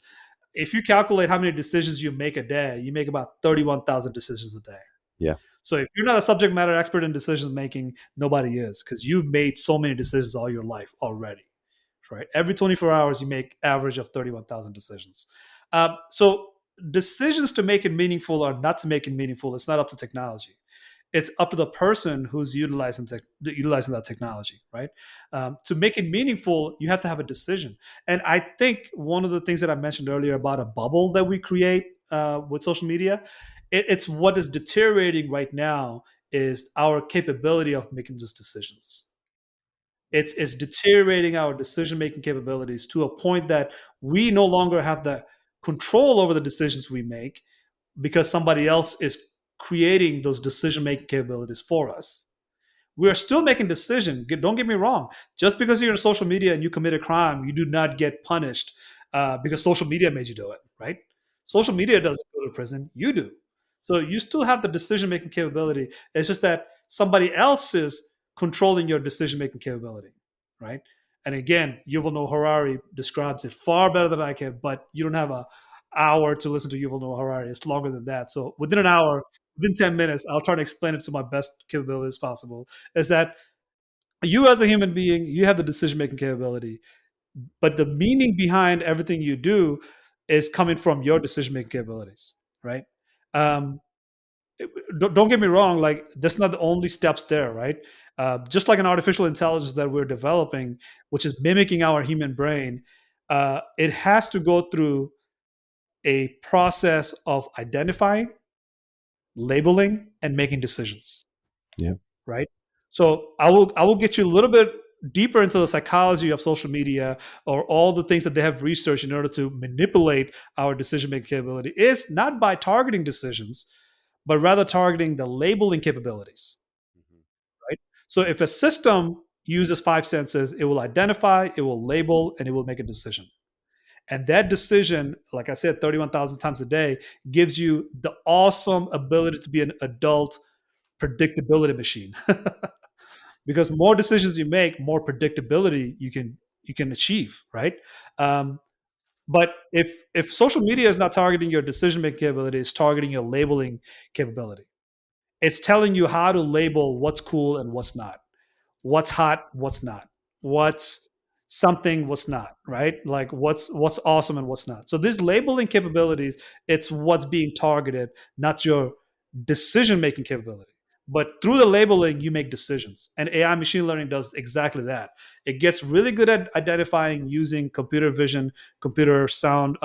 If you calculate how many decisions you make a day, you make about 31,000 decisions a day. Yeah. So if you're not a subject matter expert in decision making, nobody is because you've made so many decisions all your life already, right? Every 24 hours, you make average of 31,000 decisions. So decisions to make it meaningful or not to make it meaningful, it's not up to technology. It's up to the person who's utilizing that technology, right? To make it meaningful, you have to have a decision. And I think one of the things that I mentioned earlier about a bubble that we create with social media, it's what is deteriorating right now is our capability of making those decisions. It's deteriorating our decision making capabilities to a point that we no longer have the control over the decisions we make because somebody else is creating those decision making capabilities for us. We are still making decisions. Don't get me wrong. Just because you're on social media and you commit a crime, you do not get punished because social media made you do it, right? Social media doesn't go to prison. You do. So you still have the decision making capability. It's just that somebody else is controlling your decision making capability, right? And again, Yuval Noah Harari describes it far better than I can, but you don't have a hour to listen to Yuval Noah Harari. It's longer than that. So within an hour, within 10 minutes, I'll try to explain it to my best capabilities possible. Is that you as a human being, you have the decision making capability, but the meaning behind everything you do is coming from your decision making capabilities, right? Um, don't get me wrong, like that's not the only steps there, right? Just like an artificial intelligence that we're developing, which is mimicking our human brain, it has to go through a process of identifying, labeling, and making decisions. Yeah. Right. So I will get you a little bit deeper into the psychology of social media or all the things that they have researched in order to manipulate our decision making capability. Is not by targeting decisions, but rather targeting the labeling capabilities. Right. So if a system uses five senses, it will identify, it will label, and it will make a decision. And that decision, like I said, 31,000 times a day, gives you the awesome ability to be an adult predictability machine. Because more decisions you make, more predictability you can achieve, right? Um, but if social media is not targeting your decision making capability, it's targeting your labeling capability. It's telling you how to label what's cool and what's not, what's hot, what's not, what's something, what's not, right? Like what's awesome and what's not. So these labeling capabilities, it's what's being targeted, not your decision making capability. But through the labeling, you make decisions. And AI machine learning does exactly that. It gets really good at identifying using computer vision, computer sound,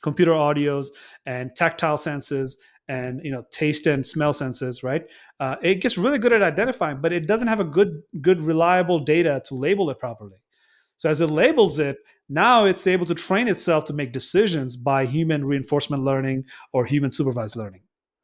computer audios, and tactile senses, and taste and smell senses. Right? It gets really good at identifying, but it doesn't have a good reliable data to label it properly. So as it labels it, now it's able to train itself to make decisions by human reinforcement learning or human supervised learning.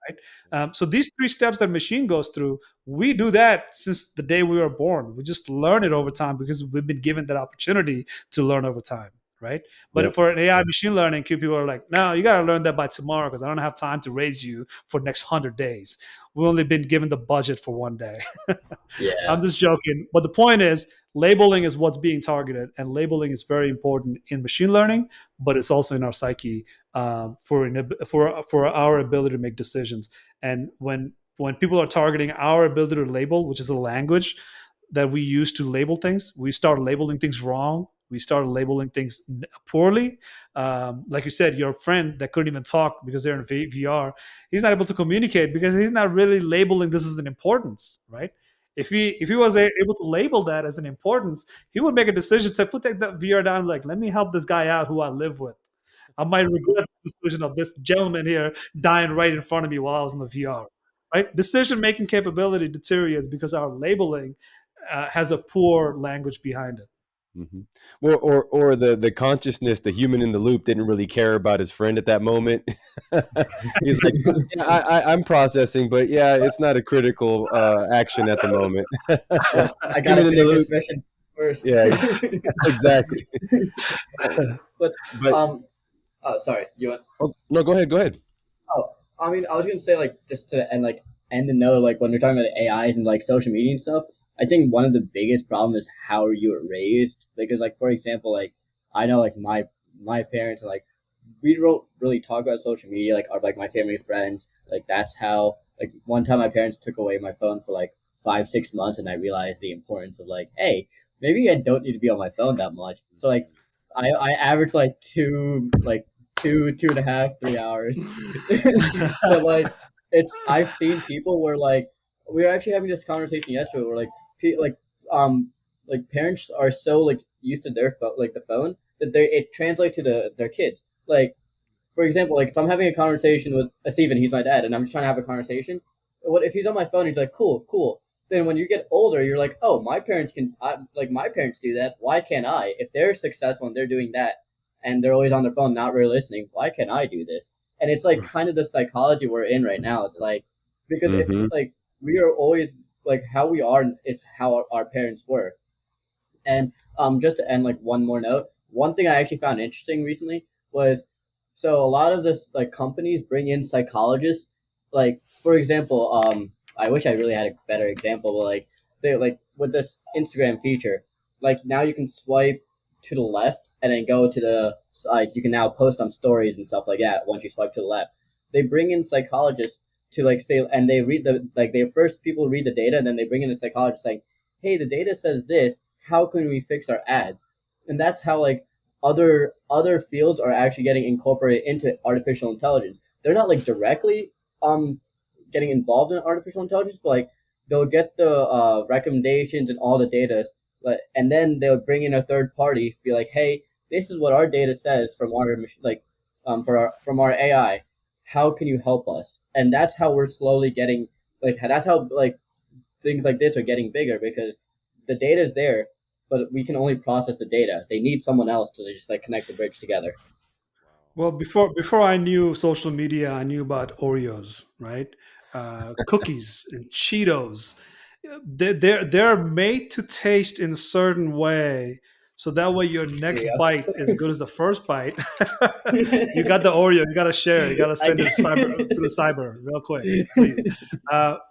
right? So these three steps that machine goes through, we do that since the day we were born. We just learn it over time because we've been given that opportunity to learn over time, right? But Yep. for an AI machine learning, people are like, no, you got to learn that by tomorrow because I don't have time to raise you for the next 100 days. We've only been given the budget for one day. Yeah. I'm just joking. But the point is, labeling is what's being targeted, and labeling is very important in machine learning, but it's also in our psyche for our ability to make decisions. And when people are targeting our ability to label, which is a language that we use to label things, we start labeling things wrong. We start labeling things poorly. Like you said, your friend that couldn't even talk because they're in VR, he's not able to communicate because he's not really labeling this as an importance, right? If he was able to label that as an importance, he would make a decision to put that VR down. Like, let me help this guy out who I live with. I might regret the decision of this gentleman here dying right in front of me while I was in the VR. Right? Decision making capability deteriorates because our labeling has a poor language behind it. Hmm. Or the consciousness, the human in the loop, didn't really care about his friend at that moment. He's like, yeah, I'm processing, but yeah, it's not a critical action at the moment. Yeah, I gotta Human in the finish loop. this mission first. Yeah, exactly. But But sorry, you want? oh, no, go ahead. Go ahead. Oh, I mean, I was gonna say like just to end the note, like when we're talking about AIs and like social media and stuff. I think one of the biggest problems is how you were raised. Because like for example, like I know like my parents like we don't really talk about social media like our like my family friends. Like that's how like one time my parents took away my phone for like 5 6 months, and I realized the importance of like, hey, maybe I don't need to be on my phone that much. So like I average like two and a half 3 hours. But like it's I've seen people where like we were actually having this conversation yesterday where like um like parents are so like used to their phone like the phone that they it translates to their kids. Like for example, like if I'm having a conversation with Steven, he's my dad, and I'm just trying to have a conversation. What if he's on my phone? He's like, cool, cool. Then when you get older, you're like, oh, my parents can, like my parents do that. Why can't I? If they're successful and they're doing that, and they're always on their phone, not really listening, why can't I do this? And it's like kind of the psychology we're in right now. It's like because if Hmm. like we are always like how we are is how our parents were. And just to end like one more note, one thing I actually found interesting recently was so a lot of this like companies bring in psychologists. Like for example, I wish I really had a better example, but like they like with this Instagram feature, like now you can swipe to the left and then go to the like you can now post on stories and stuff like that once you swipe to the left. They bring in psychologists to like say and they read the like they first people read the data and then they bring in a psychologist like, hey, the data says this, how can we fix our ads? And that's how like other fields are actually getting incorporated into artificial intelligence. They're not like directly getting involved in artificial intelligence, but like they'll get the recommendations and all the data, and then they'll bring in a third party, be like, hey, this is what our data says from our like from our AI. How can you help us? And that's how we're slowly getting like that's how like things like this are getting bigger because the data is there, but we can only process the data. They need someone else to just like connect the bridge together. Well, before I knew social media, I knew about Oreos, right? Cookies and Cheetos. They're made to taste in a certain way, so that way your next Yeah. bite is good as the first bite. You got the Oreo, you got to share, you got to I send it through cyber real quick, please.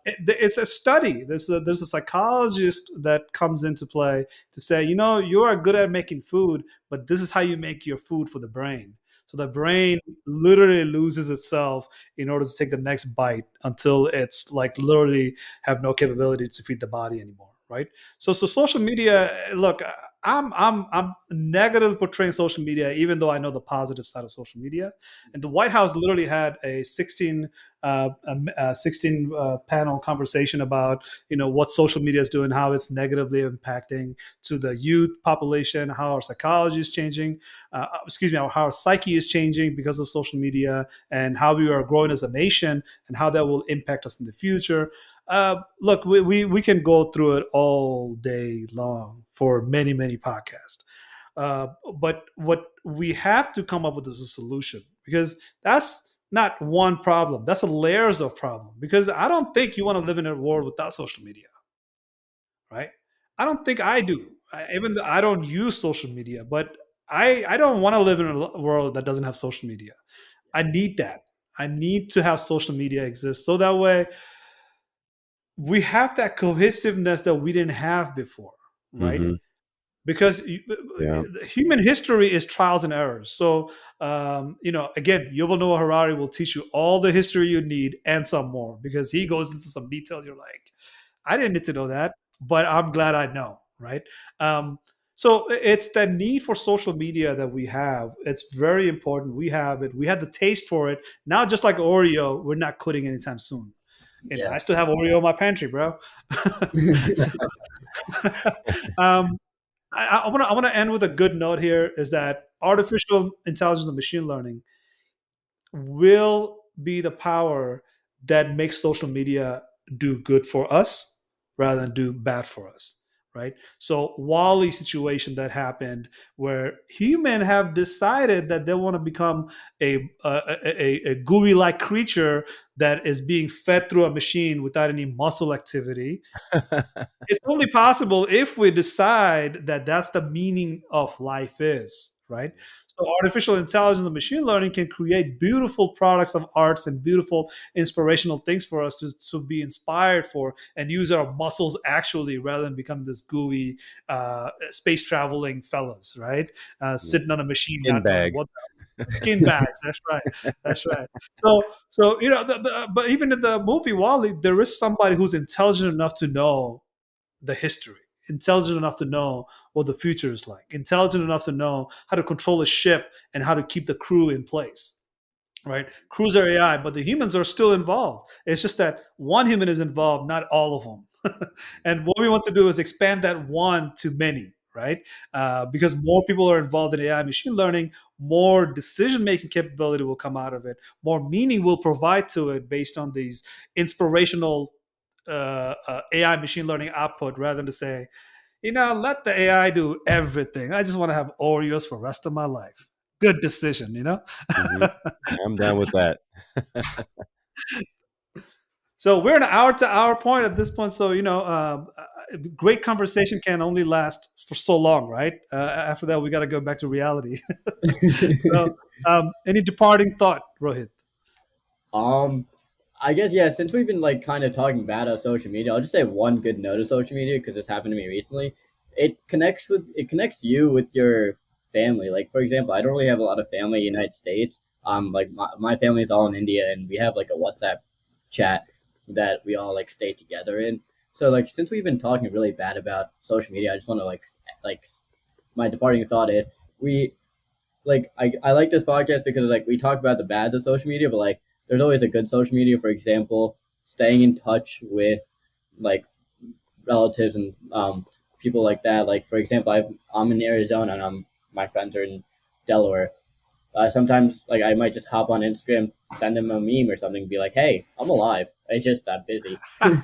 It's a study. There's a psychologist that comes into play to say, you are good at making food, but this is how you make your food for the brain. So the brain literally loses itself in order to take the next bite until it's like literally have no capability to feed the body anymore, right? So social media. Look, I'm negative portraying social media, even though I know the positive side of social media. And the White House literally had a 16 panel conversation about what social media is doing, how it's negatively impacting to the youth population, how our psychology is changing, excuse me, how our psyche is changing because of social media, and how we are growing as a nation, and how that will impact us in the future. Look, we can go through it all day long for many, many podcasts. But what we have to come up with is a solution, because that's not one problem. That's a layers of problem because I don't think you want to live in a world without social media, right? I don't think I do. Even though I don't use social media, but I don't want to live in a world that doesn't have social media. I need that. I need to have social media exist so that way we have that cohesiveness that we didn't have before, right? Hmm. Because Yeah. human history is trials and errors. So, again, Yuval Noah Harari will teach you all the history you need and some more because he goes into some detail. You're like, I didn't need to know that, but I'm glad I know, right? Um, so it's the need for social media that we have. It's very important. We have it. We had the taste for it. Now, just like Oreo, we're not quitting anytime soon. Yeah. I still have Oreo in my pantry, bro. So, um, I want to end with a good note here is that artificial intelligence and machine learning will be the power that makes social media do good for us rather than do bad for us, right? So Wally situation that happened where human have decided that they want to become a gooey like creature that is being fed through a machine without any muscle activity. It's only possible if we decide that that's the meaning of life is, right? So artificial intelligence and machine learning can create beautiful products of arts and beautiful inspirational things for us to be inspired for and use our muscles actually rather than become this gooey space traveling fellas, right? Yeah. Sitting on a machine, Skin not knowing bag. what skin bags. That's right. That's right. So but even in the movie Wally, there is somebody who's intelligent enough to know the history, intelligent enough to know what the future is like, intelligent enough to know how to control a ship and how to keep the crew in place. Right? Crews are AI, but the humans are still involved. It's just that one human is involved, not all of them. And what we want to do is expand that one to many, right? Because more people are involved in AI machine learning, more decision making capability will come out of it, more meaning will provide to it based on these inspirational AI machine learning output rather than to say, let the AI do everything. I just want to have Oreos for the rest of my life. Good decision. Hmm. I'm down with that. So we're an hour to hour point at this point. So, great conversation can only last for so long, right? After that, we got to go back to reality. So, any departing thought, Rohit? um, I guess yeah. Since we've been like kind of talking bad about social media, I'll just say one good note of social media because this happened to me recently. It connects you with your family. Like for example, I don't really have a lot of family in the United States. Like my family is all in India, and we have like a WhatsApp chat that we all like stay together in. So like since we've been talking really bad about social media, I just want to like my departing thought is we I like this podcast because like we talk about the bads of social media, but like there's always a good social media. For example, staying in touch with like relatives and people like that. Like for example, I'm in Arizona and my friends are in Delaware. Sometimes like I might just hop on Instagram, send them a meme or something, and be like, "Hey, I'm alive. I just I'm busy." But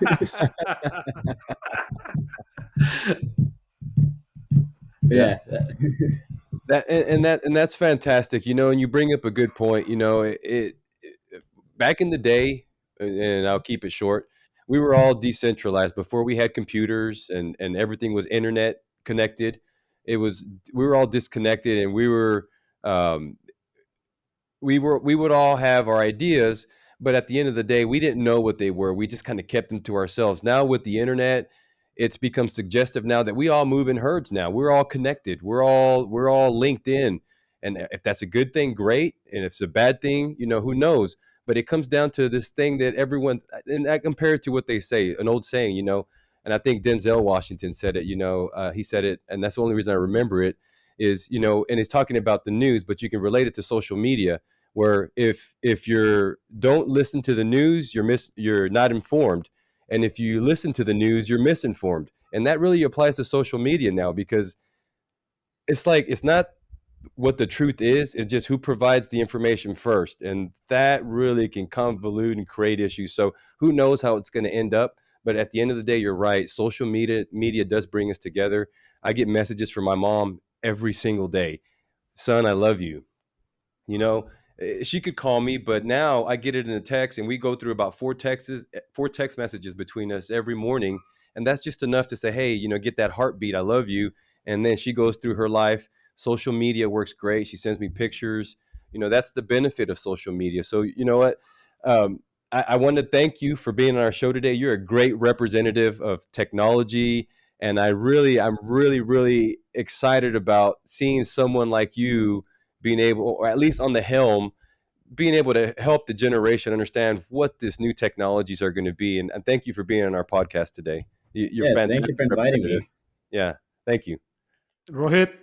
Yeah. yeah, That's fantastic. And you bring up a good point. Back in the day, and I'll keep it short. We were all decentralized before we had computers and everything was internet connected. It was we were all disconnected, and um, we would all have our ideas, but at the end of the day, we didn't know what they were. We just kind of kept them to ourselves. Now with the internet, it's become suggestive now that we all move in herds. Now we're all connected. We're all linked in, and if that's a good thing, great. And if it's a bad thing, who knows? But it comes down to this thing that everyone, and I compare it to what they say, an old saying, and I think Denzel Washington said it. He said it, and that's the only reason I remember it is and he's talking about the news, but you can relate it to social media where if you're don't listen to the news, you're not informed, and if you listen to the news, you're misinformed. And that really applies to social media now because it's like it's not what the truth is, it's just who provides the information first, and that really can convolute and create issues. So who knows how it's going to end up, but at the end of the day, you're right, social media does bring us together. I get messages from my mom every single day: son, I love you. you know She could call me, but now I get it in a text, and we go through about four text messages between us every morning, and that's just enough to say, hey, get that heartbeat, I love you. And then she goes through her life. Social media works great. She sends me pictures. That's the benefit of social media. So you know what? I want to thank you for being on our show today. You're a great representative of technology, and I'm really, really excited about seeing someone like you being able, or at least on the helm, being able to help the generation understand what this new technologies are going to be. And thank you for being on our podcast today. You're Yeah, thank you for fantastic inviting representative. me. Yeah, thank you. Rohit,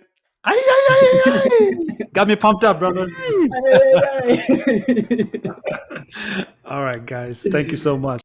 ay, ay, ay, ay. Got me pumped up, brother. Ay, ay, ay, ay. All right, guys. Thank you so much.